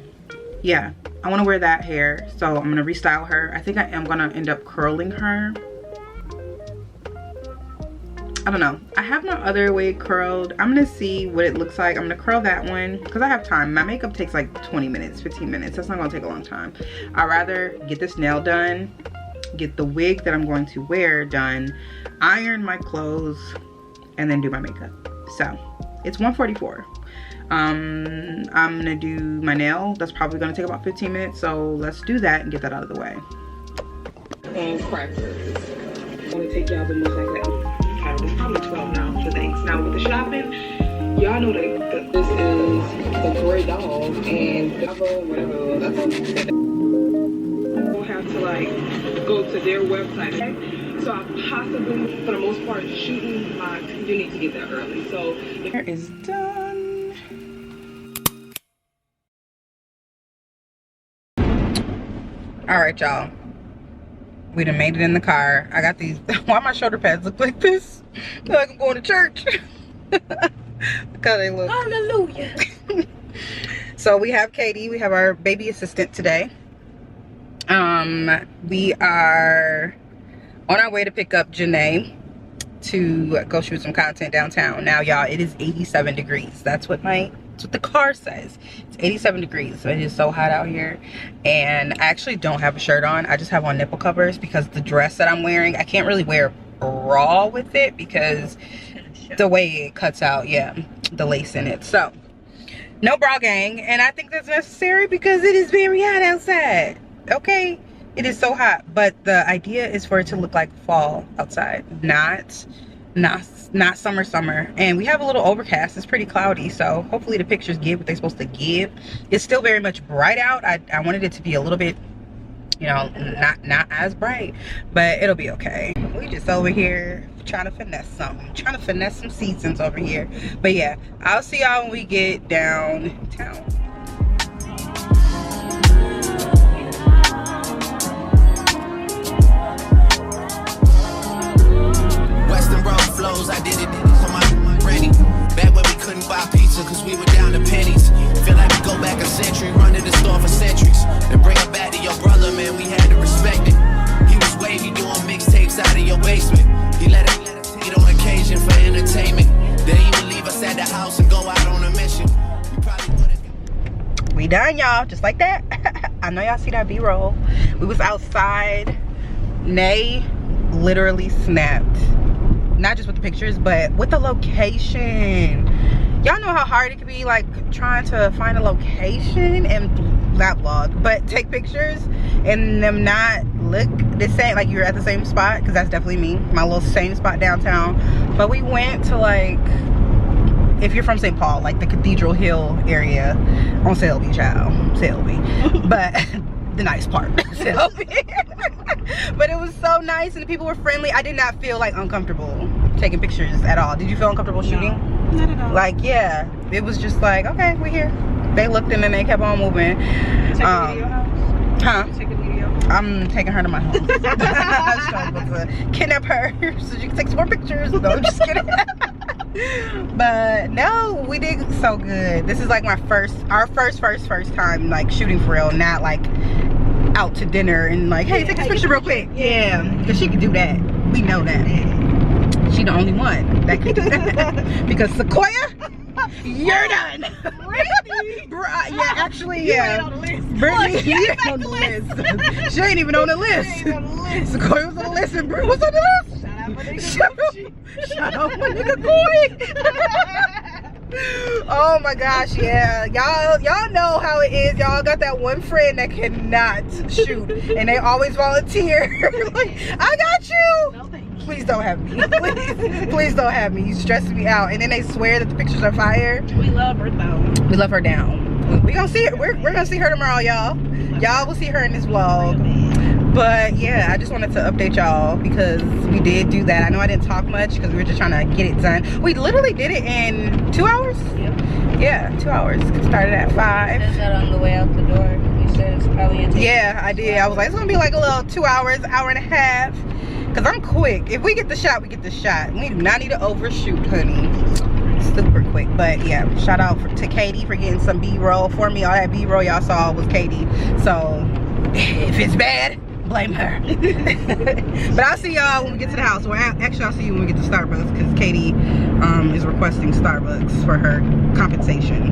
Yeah, I want to wear that hair, so I'm gonna restyle her. I think I am gonna end up curling her. I don't know. I have my other wig curled. I'm gonna see what it looks like. I'm gonna curl that one because I have time. My makeup takes like 20 minutes, 15 minutes. That's not gonna take a long time. I'd rather get this nail done, get the wig that I'm going to wear done, iron my clothes, and then do my makeup. So it's 1:44. I'm gonna do my nail. That's probably gonna take about 15 minutes. So let's do that and get that out of the way. And crackers. I'm gonna take y'all the most like that. It's probably 12 now for thanks. Now with the shopping, y'all know that this is the gray dog and whatever. That's all. We'll have to like go to their website. So I possibly, for the most part, shooting my. You need to get there early. So hair is done. All right, y'all. We done made it in the car. I got these. Why my shoulder pads look like this? Feel like I'm going to church. Look how they look. Hallelujah. So we have Katie. We have our baby assistant today. We are on our way to pick up Janae to go shoot some content downtown. Now, y'all, it is 87 degrees. That's what the car says. It's 87 degrees. So it is so hot out here. And I actually don't have a shirt on. I just have on nipple covers because the dress that I'm wearing, I can't really wear a bra with it because the way it cuts out, yeah, the lace in it. So no bra gang. And I think that's necessary because it is very hot outside. Okay, it is so hot. But the idea is for it to look like fall outside, not summer. And we have a little overcast. It's pretty cloudy, so hopefully the pictures give what they're supposed to give. It's still very much bright out. I wanted it to be a little bit, you know, not as bright, but it'll be okay. We just over here trying to finesse some seasons over here. But yeah, I'll see y'all when we get downtown. Flows, I did it on my granny. Back when we couldn't buy pizza cause we were down to pennies. Feel like we go back a century, run to the store for centuries. And bring it back to your brother, man, we had to respect it. He was wavy doing mixtapes out of your basement. He let us hit on occasion for entertainment. Then he would leave us at the house and go out on a mission. We done, y'all, just like that. I know y'all see that B-roll. We was outside. Nay literally snapped. Not just with the pictures, but with the location. Y'all know how hard it can be, like, trying to find a location and not vlog, but take pictures and them not look the same, like you're at the same spot, because that's definitely me, my little same spot downtown. But we went to, like, if you're from St. Paul, like the Cathedral Hill area on Selby, child. Selby. But the nice part, Selby. But it was so nice and the people were friendly. I did not feel like uncomfortable taking pictures at all. Did you feel uncomfortable shooting? No, not at all. Like, yeah, it was just like, okay, we're here. They looked and then they kept on moving. Take a video house? Huh? Take a video. I'm taking her to my home. I was supposed to kidnap her so she can take some more pictures. No, I'm just kidding. But no, we did so good. This is like our first time like shooting for real, not like out to dinner and like, hey, take this picture real quick. Yeah, because she can do that. We know that. She the only one that can do that. Because Sequoia, you're done. Yeah, actually, yeah. Brittany, you ain't on the list. She ain't even on the list. Sequoia was on the list and Brittany was on the list. Shut up, my nigga boy. Oh my gosh, yeah. Y'all know how it is. Y'all got that one friend that cannot shoot and they always volunteer. Like, I got you. No, thank you. Please don't have me. Please don't have me. You stress me out. And then they swear that the pictures are fire. We love her though. We love her down. We gonna see her. We're gonna see her tomorrow, y'all. Y'all will see her in this vlog. But yeah, I just wanted to update y'all because we did do that. I know I didn't talk much because we were just trying to get it done. We literally did it in 2 hours. Yep. Yeah, 2 hours. Started at 5. Says that on the way out the door. You said it's probably gonna take. Yeah, I did. I was like, it's gonna be like a little 2 hours, hour and a half. Cause I'm quick. If we get the shot, we get the shot. We do not need to overshoot, honey. Super quick. But yeah, shout out to Katie for getting some B-roll for me. All that B-roll y'all saw was Katie. So if it's bad, blame her. But I'll see y'all when we get to the house. Well, actually, I'll see you when we get to Starbucks because Katie is requesting Starbucks for her compensation.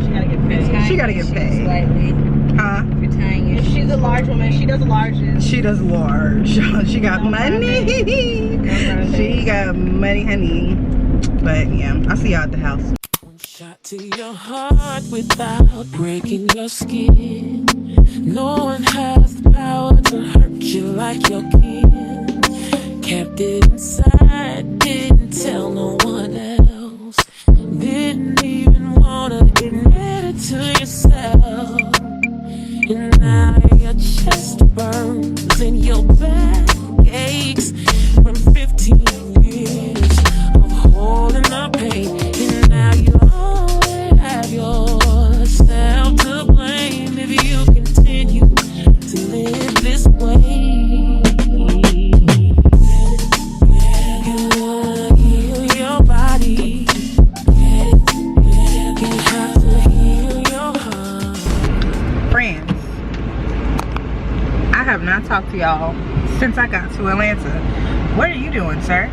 She gotta get paid. She gotta get paid. Slightly. Huh? If you're tying it. If she's a large woman, she does larges. She does large. She got money. She got money, honey. But yeah, I'll see y'all at the house. One shot to your heart without breaking your skin. No one has the power to hurt you like your kin. Kept it inside, didn't tell no one else. Didn't even wanna admit it to yourself. And now your chest burns and your back aches from 15 years of holding the pain. And now you only have yourself to blame if you continue to live this way. You wanna heal your body. You have to heal your heart. Friends, I have not talked to y'all since I got to Atlanta. What are you doing, sir?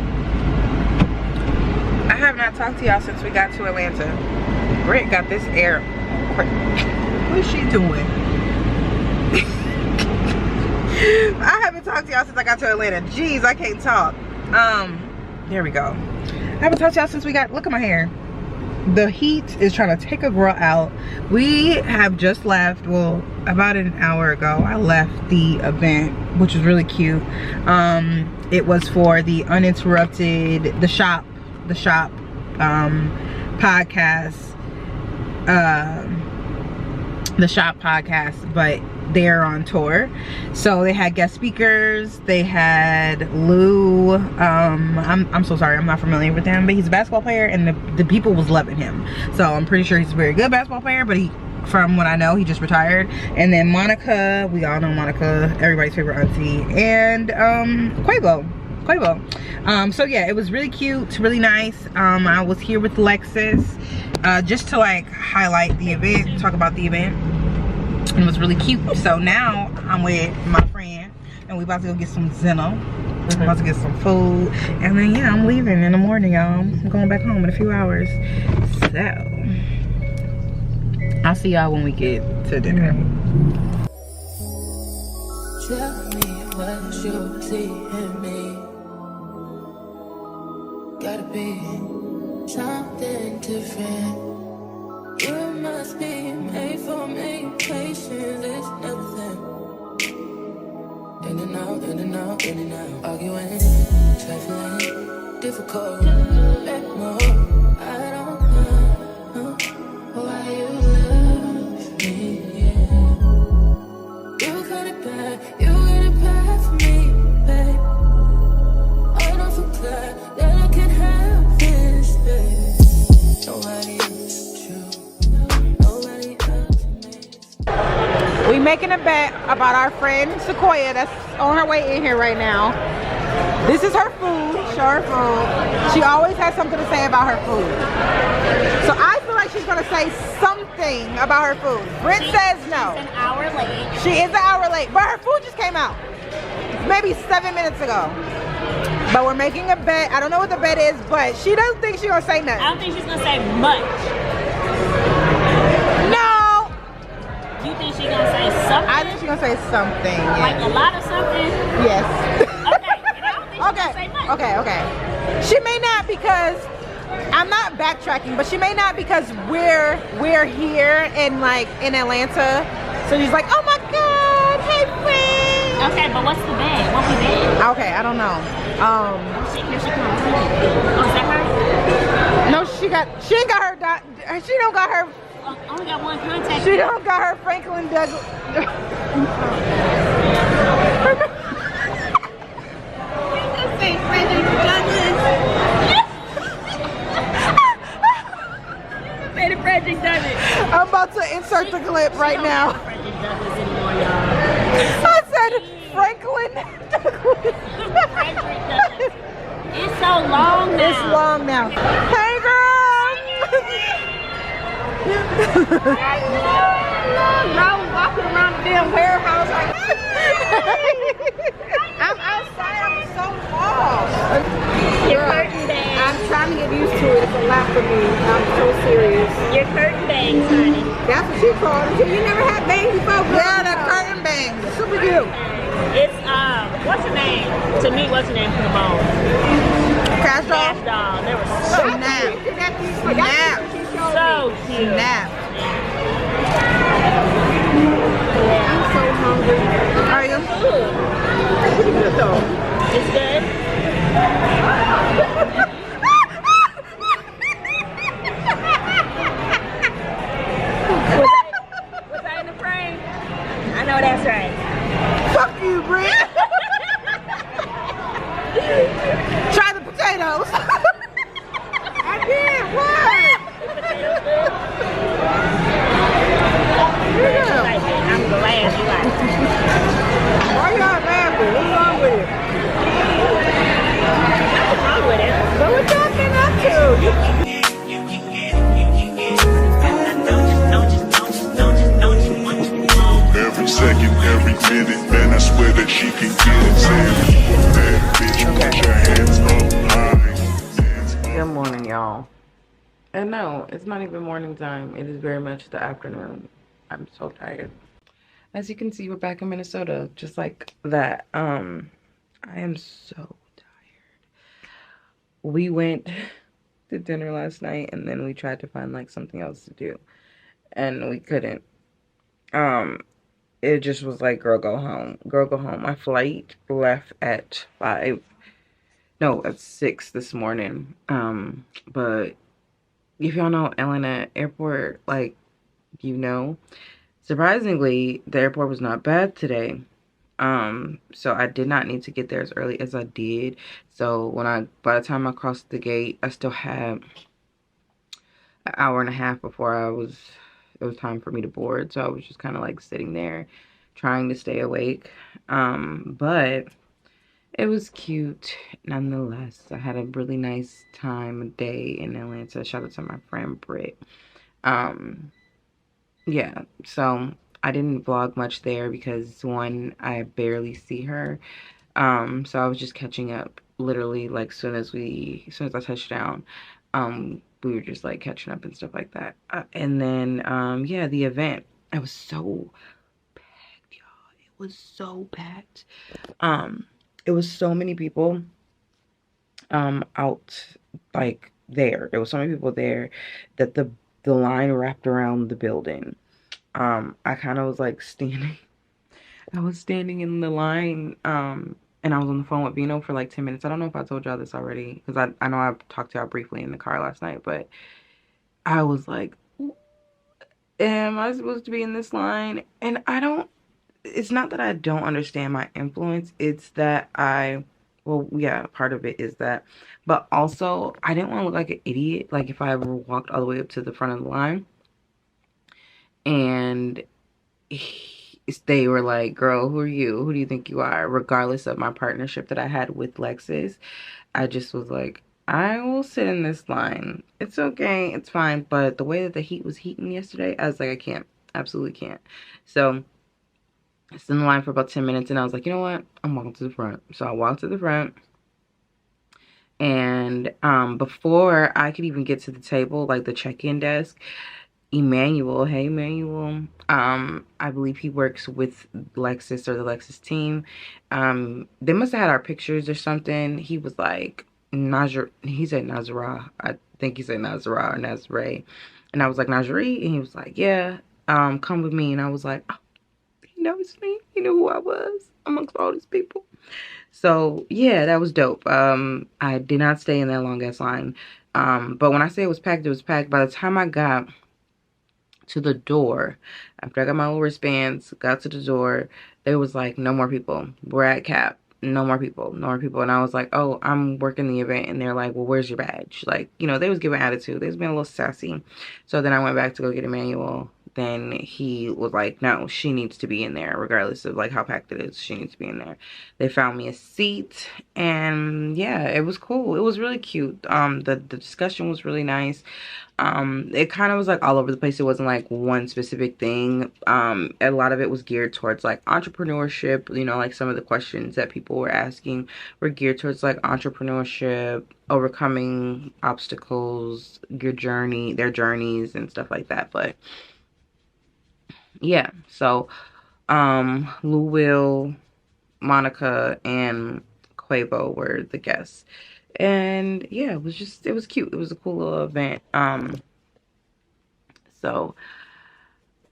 I have not talked to y'all since we got to Atlanta. Britt got this air. What is she doing? I haven't talked to y'all since I got to Atlanta. Jeez, I can't talk. There we go. I haven't talked to y'all since we got, look at my hair. The heat is trying to take a girl out. We have just left, well, about an hour ago, I left the event, which was really cute. It was for the uninterrupted, the shop podcast, but they're on tour. So they had guest speakers. They had Lou. I'm so sorry, I'm not familiar with him, but he's a basketball player, and the people was loving him. So I'm pretty sure he's a very good basketball player, but from what I know, he just retired. And then Monica, we all know Monica, everybody's favorite auntie, and Quavo. So yeah, it was really cute, really nice. I was here with Lexus just to like highlight the event, talk about the event. It was really cute. So now I'm with my friend and we about to go get some Zeno. We're about to get some food, and then yeah, I'm leaving in the morning, y'all. I'm going back home in a few hours. So I'll see y'all when we get to dinner. Tell me what you see in me. Gotta be something different. You must be made for me. Patience is nothing. In and out, in and out, in and out. Arguing, trifling, difficult. Let more. I don't know why you love me. Yeah. You got it bad, you got it bad for me, babe. I don't feel glad that I can have this, babe. Nobody else you, nobody else me. We making a bet about our friend Sequoia that's on her way in here right now. This is her food. Show her food. She always has something to say about her food. So I feel like she's gonna say something about her food. Britt says no. She's an hour late. She is an hour late, but her food just came out maybe 7 minutes ago. But we're making a bet. I don't know what the bet is, but she doesn't think she's gonna say nothing. I don't think she's gonna say much. No. You think she's gonna say something? I think she's gonna say something. Yeah. Like a lot of something? Yes. Okay, and I don't think she's gonna say much. Okay. She may not, because I'm not backtracking, but she may not, because we're here in Atlanta. So she's like, oh my God, hey friend. Okay, but what's the bed? What we bed? Okay, I don't know. Oh shit, here she comes. Oh, is that her? No, she ain't got her. She don't got her. Oh, only got one contact. She don't got her Franklin Douglas. Frederick Douglass. I'm about to insert the clip right now. in Douglas anymore, y'all. I said Franklin. Frederick Douglass. It's so long now. It's long now. Hey, girl. Girl, walking around the damn warehouse like I'm outside. I'm so lost. your curtain bangs. I'm trying to get used to it. It's a lot for me. I'm so serious. Your curtain bangs, honey. That's what she called it. You never had bangs before, girl. Yeah, the curtain bangs. Super cute. It's what's her name? To me, what's her name from the bone? Cash Cash doll. doll. They were so Snap. Snap. so cute. Snap. I'm so hungry. Are you? It's good. Was I in the frame? I know that's right. Fuck you, Bree. Try the potatoes. I did. What? You like it. I'm glad you like it. Why y'all laughing? What's wrong with it? Nothing wrong with it. So what y'all been up to? Every second, every minute, man, I swear that she can get it. Saying, that bitch, put your hands up high. Hands up. Good morning, y'all. And no, it's not even morning time. It is very much the afternoon. I'm so tired. As you can see, we're back in Minnesota, just like that. I am so tired. We went to dinner last night, and then we tried to find like something else to do, and we couldn't. It just was like, girl, go home. Girl, go home. My flight left at 6 this morning. But if y'all know Atlanta Airport, like, you know, surprisingly, the airport was not bad today. So I did not need to get there as early as I did. So by the time I crossed the gate, I still had an hour and a half before it was time for me to board. So I was just kind of like sitting there trying to stay awake. But it was cute nonetheless. I had a really nice day in Atlanta. Shout out to my friend Britt. Yeah, so I didn't vlog much there because one, I barely see her. So I was just catching up literally like soon as I touched down. We were just like catching up and stuff like that. And then yeah, the event, it was so packed, y'all. It was so packed. It was so many people out like there. There was so many people there that the line wrapped around the building. I kind of was like standing. I was standing in the line, and I was on the phone with Vino for like 10 minutes. I don't know if I told y'all this already, because I know I talked to y'all briefly in the car last night, but I was like, am I supposed to be in this line? And it's not that I don't understand my influence. It's that well, yeah, part of it is that. But also, I didn't want to look like an idiot, like if I ever walked all the way up to the front of the line. And they were like, girl, who are you? Who do you think you are? Regardless of my partnership that I had with Lexus, I just was like, I will sit in this line. It's okay. It's fine. But the way that the heat was heating yesterday, I was like, I can't. Absolutely can't. So I stood in the line for about 10 minutes and I was like, you know what? I'm walking to the front. So I walked to the front. And before I could even get to the table, like the check-in desk, Emmanuel, hey Emmanuel, I believe he works with Lexus or the Lexus team. They must have had our pictures or something. He was like, he said Nazara. I think he said Nazara or Nazare. And I was like, Najee? And he was like, yeah, come with me. And I was like, oh, he knows me. He knew who I was amongst all these people. So yeah, that was dope. I did not stay in that long ass line. But when I say it was packed, it was packed. By the time I got to the door, after I got my little wristbands, got to the door, it was like, no more people. We're at cap. No more people. No more people. And I was like, oh, I'm working the event. And they're like, well, where's your badge? Like, you know, they was giving attitude. They was being a little sassy. So then I went back to go get Emmanuel. then he was like, no, she needs to be in there regardless of like how packed it is. She needs to be in there. They found me a seat, and yeah, it was cool. It was really cute. The discussion was really nice. It kind of was like all over the place. It wasn't like one specific thing. A lot of it was geared towards like entrepreneurship. You know, like some of the questions that people were asking were geared towards like entrepreneurship, overcoming obstacles, their journeys and stuff like that. But yeah, so Lou Will, Monica, and Quavo were the guests. And yeah, it was cute. It was a cool little event. So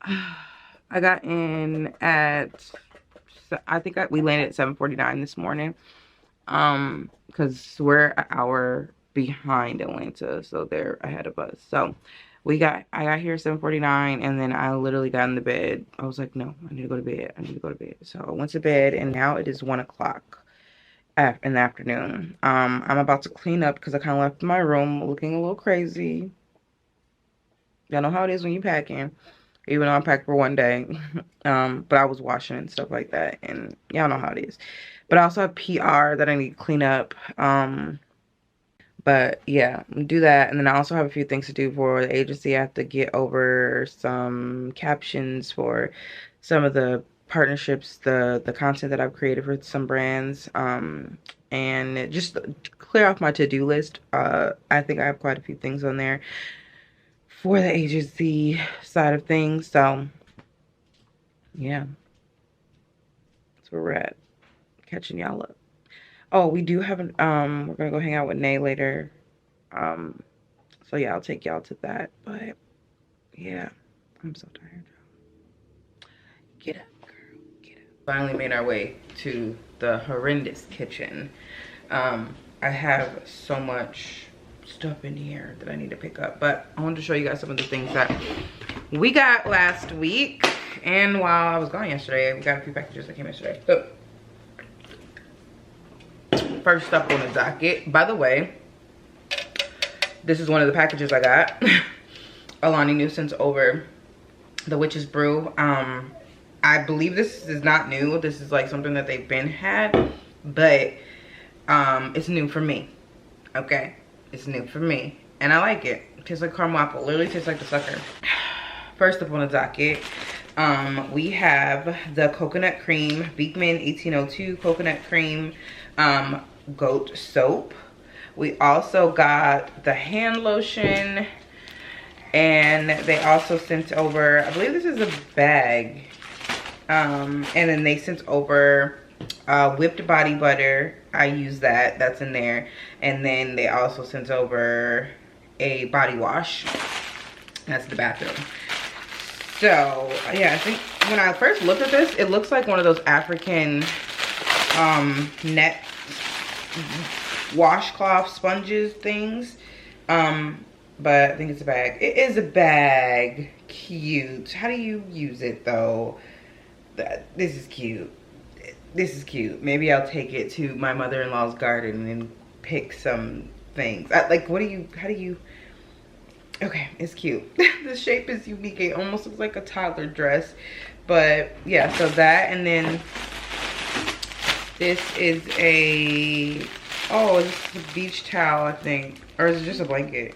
I got in at, I think we landed at 7:49 this morning. Because we're an hour behind Atlanta, so they're ahead of us. So I got here at 7:49, and then I literally got in the bed. I was like, no, I need to go to bed. I need to go to bed. So I went to bed, and now it is 1 o'clock in the afternoon. I'm about to clean up because I kind of left my room looking a little crazy. Y'all know how it is when you packing, even though I packed for one day. But I was washing and stuff like that, and y'all know how it is. But I also have PR that I need to clean up. But yeah, do that. And then I also have a few things to do for the agency. I have to get over some captions for some of the partnerships, the content that I've created for some brands. And just clear off my to-do list. I think I have quite a few things on there for the agency side of things. So yeah, that's where we're at. Catching y'all up. Oh, we do have we're gonna go hang out with Nay later. So yeah, I'll take y'all to that. But yeah, I'm so tired. Get up, girl, get up. Finally made our way to the horrendous kitchen. I have so much stuff in here that I need to pick up, but I wanted to show you guys some of the things that we got last week. And while I was gone yesterday, we got a few packages that came yesterday. So first up on the docket, by the way, this is one of the packages I got. Alani Nu sent over the Witch's Brew. I believe this is not new. This is like something that they've been had, but it's new for me. Okay, it's new for me, and I like it. It tastes like caramel apple. Literally tastes like the sucker. First up on the docket, we have the coconut cream, Beekman 1802 coconut cream goat soap. We also got the hand lotion, and they also sent over, I believe this is a bag, and then they sent over whipped body butter. I use that's in there. And then they also sent over a body wash. That's the bathroom. So yeah, I think when I first looked at this, it looks like one of those African net washcloth sponges things, but I think it's a bag. It is a bag. Cute. How do you use it though? This is cute. This is cute. Maybe I'll take it to my mother-in-law's garden and pick some things. Like, how do you, okay, it's cute. The shape is unique. It almost looks like a toddler dress, but yeah, so that. And then this is a, oh, this is a beach towel, I think. Or is it just a blanket?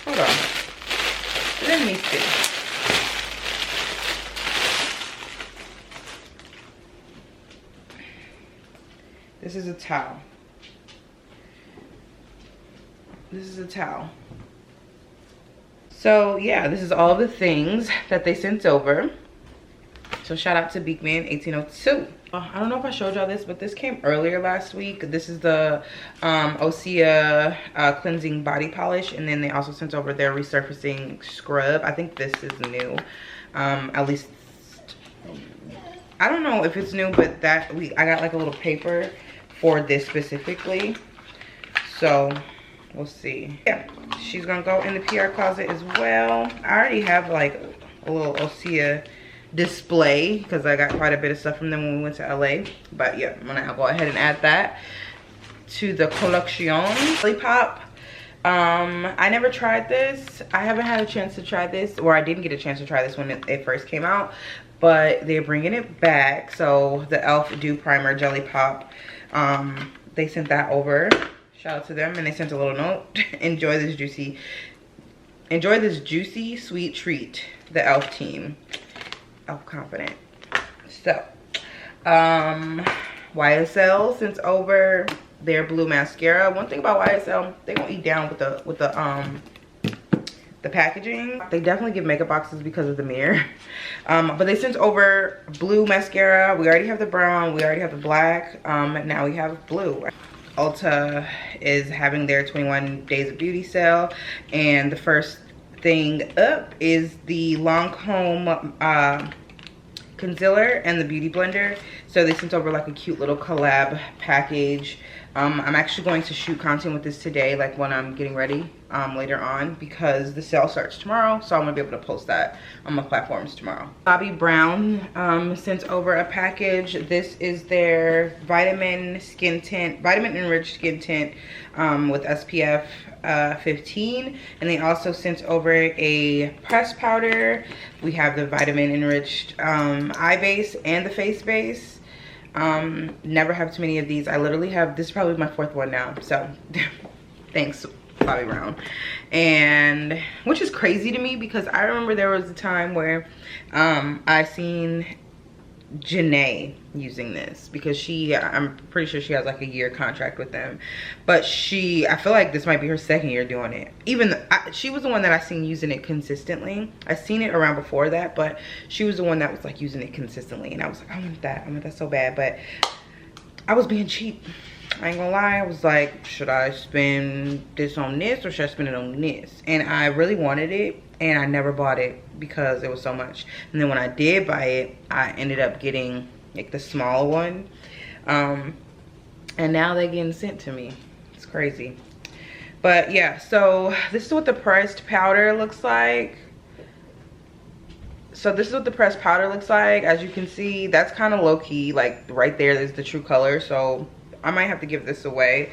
Hold on. Let me see. This is a towel. This is a towel. So yeah, this is all the things that they sent over. So shout out to Beekman 1802. I don't know if I showed y'all this, but this came earlier last week. This is the Osea cleansing body polish, and then they also sent over their resurfacing scrub. I think this is new. At least I don't know if it's new, but I got like a little paper for this specifically. So we'll see. Yeah, she's gonna go in the PR closet as well. I already have like a little Osea display because I got quite a bit of stuff from them when we went to LA. But yeah, I'm gonna go ahead and add that to the collection. Lollipop. I never tried this. I haven't had a chance to try this, or I didn't get a chance to try this when it first came out, but they're bringing it back. So the e.l.f. Dew Primer Jelly Pop, they sent that over. Shout out to them. And they sent a little note. Enjoy this juicy sweet treat, the e.l.f. team. e.l.f. confident. So YSL sent over their blue mascara. One thing about YSL, they gonna eat down with the packaging. They definitely give makeup boxes because of the mirror. But they sent over blue mascara. We already have the brown, we already have the black. Now we have blue. Ulta is having their 21 days of beauty sale, and the first thing up is the Lancome concealer and the beauty blender. So they sent over like a cute little collab package. I'm actually going to shoot content with this today, like when I'm getting ready later on, because the sale starts tomorrow, so I'm gonna be able to post that on my platforms tomorrow. Bobbi Brown sent over a package. This is their vitamin enriched skin tint with SPF 15, and they also sent over a pressed powder. We have the vitamin enriched eye base and the face base. Never have too many of these. I literally have, this is probably my 4th one now, so thanks Bobbi Brown. And which is crazy to me, because I remember there was a time where I seen Janae using this, because I'm pretty sure she has like a year contract with them, but I feel like this might be her 2nd year doing it. She was the one that I seen using it consistently. I seen it around before that, but she was the one that was like using it consistently, and I was like, I want that so bad. But I was being cheap, I ain't gonna lie. I was like, should I spend this on this or should I spend it on this? And I really wanted it, and I never bought it because it was so much. And then when I did buy it, I ended up getting like the small one, and now they're getting sent to me. It's crazy. But yeah, so this is what the pressed powder looks like. So this is what the pressed powder looks like. As you can see, that's kind of low-key, like right there is the true color, so I might have to give this away.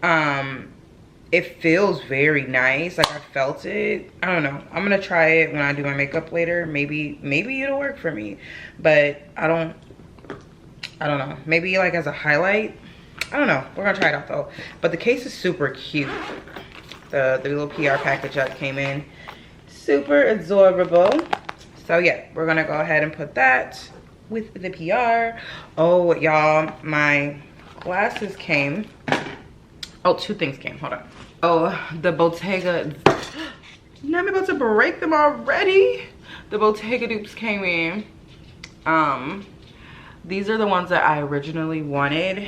It feels very nice, like I felt it. I don't know, I'm gonna try it when I do my makeup later. Maybe it'll work for me, but I don't know, maybe like as a highlight, I don't know. We're gonna try it out though. But the case is super cute. The little PR package that came in, super adorable. So yeah, we're gonna go ahead and put that with the PR. Oh y'all, my glasses came. Oh, 2 things came, hold on. Oh, the Bottega, I'm about to break them already. The Bottega dupes came in. These are the ones that I originally wanted,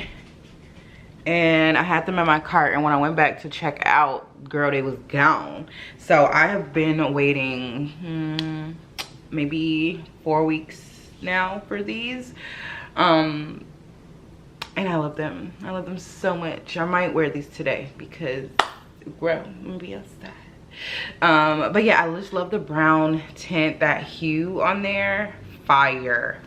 and I had them in my cart, and when I went back to check out, girl, they was gone. So I have been waiting maybe 4 weeks now for these. And I love them. I love them so much. I might wear these today because, girl, I'm gonna be outside. But yeah, I just love the brown tint, that hue on there. Fire.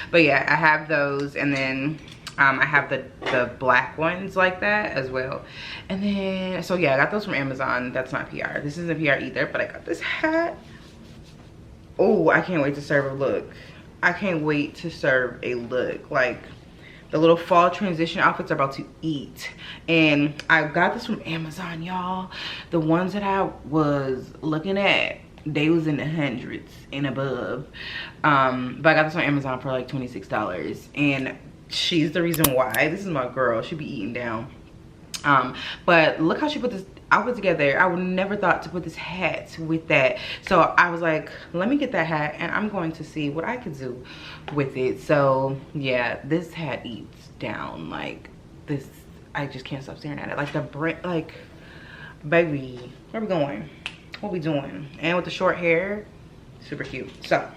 But yeah, I have those, and then I have the black ones like that as well. And then, so yeah, I got those from Amazon. That's not PR. This isn't PR either, but I got this hat. Oh, I can't wait to serve a look. I can't wait to serve a look. Like, the little fall transition outfits are about to eat. And I got this from Amazon, y'all. The ones that I was looking at, they was in the hundreds and above. But I got this on Amazon for like $26. And she's the reason why. This is my girl. She be eating down. But look how she put this outfit together. I would never thought to put this hat with that. So I was like, let me get that hat, and I'm going to see what I could do with it. So yeah, this hat eats down. Like this, I just can't stop staring at it. Like the brand, like, baby, where we going? What we doing? And with the short hair, super cute. So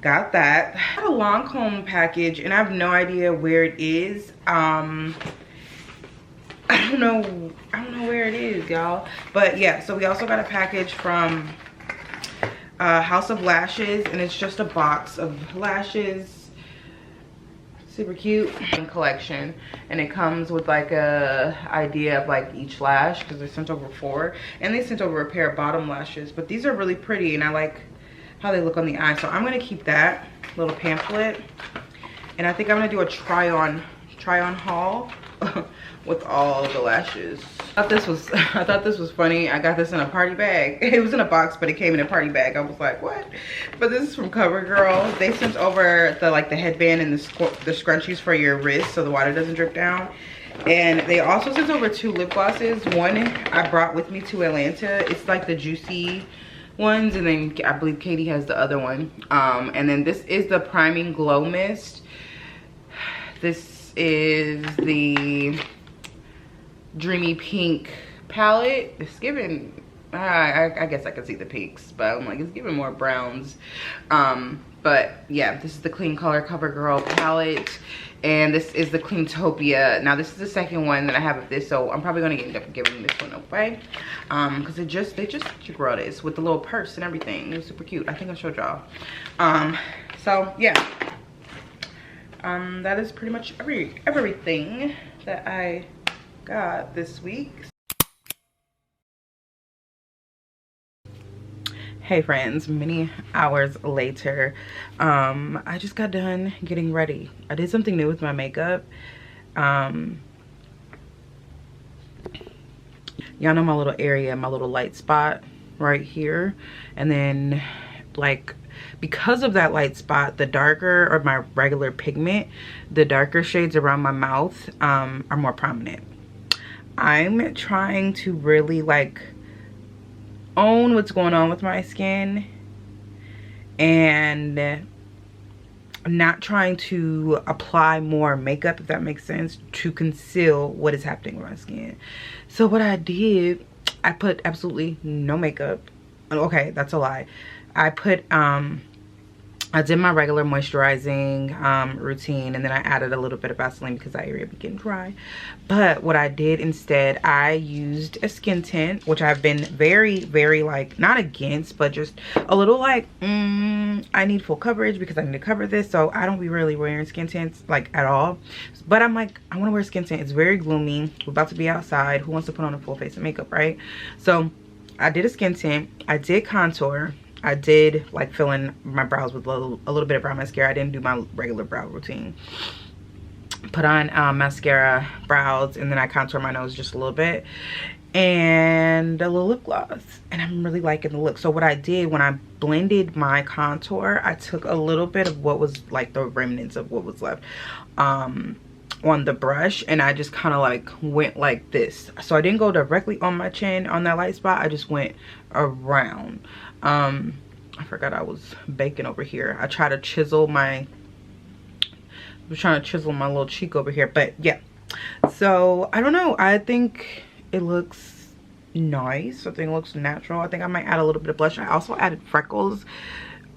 got that. I got a Lancome package, and I have no idea where it is. I don't know where it is, y'all. But yeah, so we also got a package from House of Lashes, and it's just a box of lashes. super cute collection, and it comes with like a idea of like each lash, because they sent over 4, and they sent over a pair of bottom lashes. But these are really pretty, and I like how they look on the eye, so I'm gonna keep that little pamphlet. And I think I'm gonna do a try on haul with all the lashes. I thought this was funny. I got this in a party bag. It was in a box, but it came in a party bag. I was like, what? But this is from CoverGirl. They sent over the headband and the scrunchies for your wrist so the water doesn't drip down. And they also sent over 2 lip glosses. One I brought with me to Atlanta. It's like the juicy ones, and then I believe Katie has the other one. And then this is the Priming Glow Mist. This is the Dreamy Pink palette. It's giving, I guess I could see the pinks, but I'm like, it's giving more browns. But yeah, this is the Clean Color CoverGirl palette, and this is the Cleantopia. Now this is the second one that I have of this, so I'm probably gonna end up giving this one away, because they just grow this with the little purse and everything. It was super cute. I think I showed y'all. So yeah, that is pretty much everything that I got this week. Hey friends, many hours later, I just got done getting ready. I did something new with my makeup. Y'all know my little area, my little light spot right here, and then like because of that light spot, the darker, or my regular pigment, the darker shades around my mouth are more prominent. I'm trying to really like own what's going on with my skin, and not trying to apply more makeup, if that makes sense, to conceal what is happening with my skin. So what I did, I put absolutely no makeup. Okay, that's a lie. I did my regular moisturizing routine, and then I added a little bit of Vaseline because that area be getting dry. But what I did instead, I used a skin tint, which I've been very, very like, not against, but just a little like, I need full coverage because I need to cover this. So I don't be really wearing skin tints like at all. But I'm like, I want to wear skin tint. It's very gloomy. We're about to be outside. Who wants to put on a full face of makeup, right? So I did a skin tint. I did contour. I did like fill in my brows with a little bit of brow mascara. I didn't do my regular brow routine. Put on mascara, brows, and then I contour my nose just a little bit. And a little lip gloss. And I'm really liking the look. So what I did when I blended my contour, I took a little bit of what was like the remnants of what was left on the brush, and I just kind of like went like this. So I didn't go directly on my chin on that light spot. I just went around. I forgot I was baking over here. I tried to chisel my, little cheek over here, but yeah. So I don't know, I think it looks nice. I think it looks natural. I think I might add a little bit of blush. I also added freckles.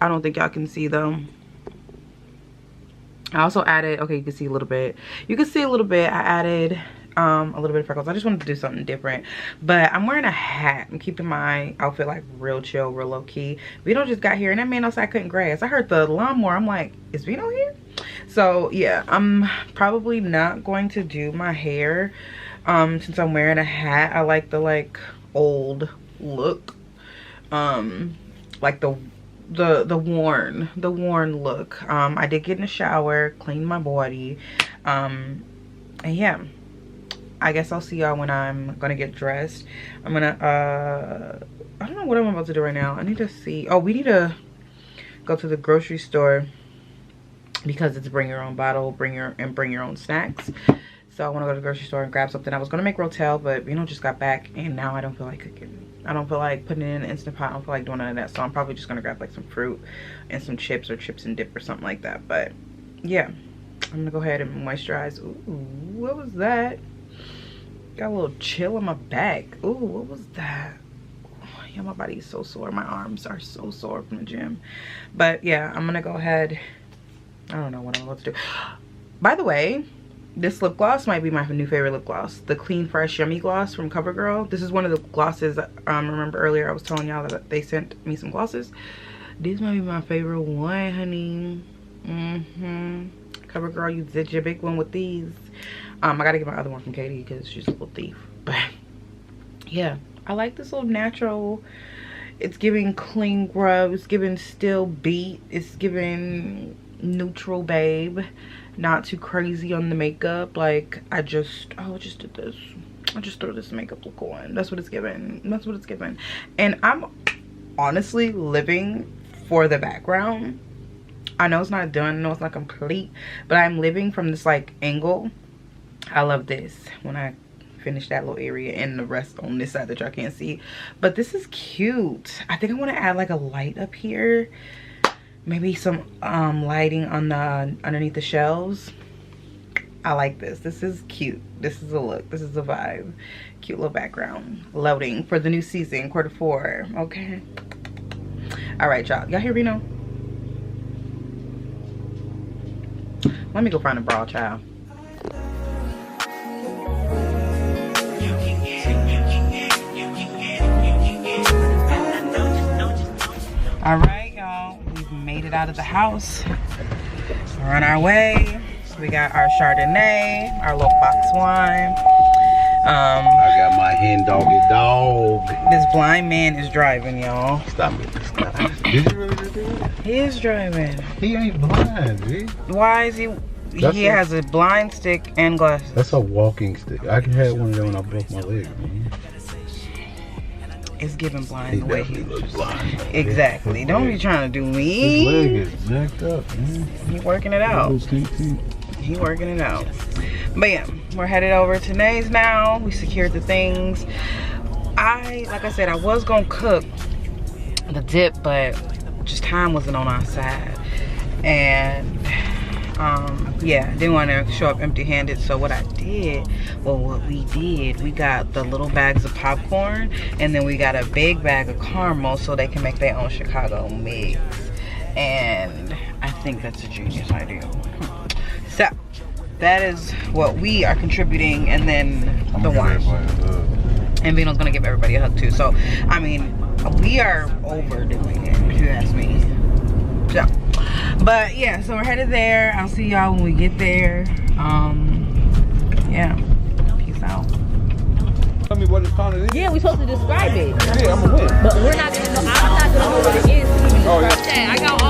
I don't think y'all can see them. I also added, okay, you can see a little bit. You can see a little bit. I added a little bit of freckles. I just wanted to do something different. But I'm wearing a hat. I'm keeping my outfit like real chill, real low key. Vito just got here, and that man outside cutting grass. I heard the lawnmower. I'm like, is Vito here? So yeah, I'm probably not going to do my hair since I'm wearing a hat. I like the like old look, like the worn look. I did get in the shower, cleaned my body, and yeah, I guess I'll see y'all when I'm gonna get dressed. I'm gonna I don't know what I'm about to do right now. I need to see, oh, we need to go to the grocery store because it's bring your own bottle, bring your own snacks. So I want to go to the grocery store and grab something. I was gonna make rotel, but you know, just got back and now I don't feel like cooking. I don't feel like putting it in an Instant Pot. I don't feel like doing none of that. So I'm probably just gonna grab like some fruit and some chips, or chips and dip or something like that. But yeah, I'm gonna go ahead and moisturize. Ooh, what was that? Got a little chill on my back. Ooh, what was that? Oh, yeah, my body is so sore. My arms are so sore from the gym. But yeah, I'm gonna go ahead. I don't know what I'm about to do. By the way, this lip gloss might be my new favorite lip gloss. The Clean Fresh Yummy Gloss from CoverGirl. This is one of the glosses. Remember earlier I was telling y'all that they sent me some glosses. This might be my favorite one, honey. CoverGirl used the big one with these. I gotta get my other one from Katie because she's a little thief. But yeah, I like this little natural. It's giving clean grub. It's giving still beat. It's giving neutral babe. Not too crazy on the makeup. Like I just did this. I just threw this makeup look on. That's what it's giving. That's what it's giving. And I'm honestly living for the background. I know it's not done. I know it's not complete. But I'm living from this like angle. I love this. When I finish that little area and the rest on this side that y'all can't see. But this is cute. I think I want to add like a light up here. Maybe some lighting on the underneath the shelves. I like this. This is cute. This is a look. This is a vibe. Cute little background. Loading for the new season, Q4. Okay. All right, y'all. Y'all hear Reno? Let me go find a bra, child. All right, y'all. We've made it out of the house. We're on our way. We got our Chardonnay, our little box wine. I got my hen doggy dog. This blind man is driving, y'all. Stop it. Stop. Did you really do it? He is driving. He ain't blind, G. Why is he? He has a blind stick and glasses. That's a walking stick. I had one of them when I broke my leg, man. It's giving blind the way he looks blind. Exactly. Don't be trying to do me. His leg is jacked up, man. He working it out. He working it out. But yeah, we're headed over to Nays now. We secured the things. Like I said, I was gonna cook the dip, but just time wasn't on our side. And yeah, didn't want to show up empty-handed. So what we got the little bags of popcorn, and then we got a big bag of caramel so they can make their own Chicago mix. And I think that's a genius idea. So that is what we are contributing, and then the wine. And Vino's gonna give everybody a hug too. So I mean, we are overdoing it, if you ask me. So, but yeah, so we're headed there. I'll see y'all when we get there. Yeah, peace out. Tell me what it's called. Yeah, we're supposed to describe it. Yeah, I'm gonna win. But we're not gonna know. I'm not gonna know what it is. Oh, yeah. I got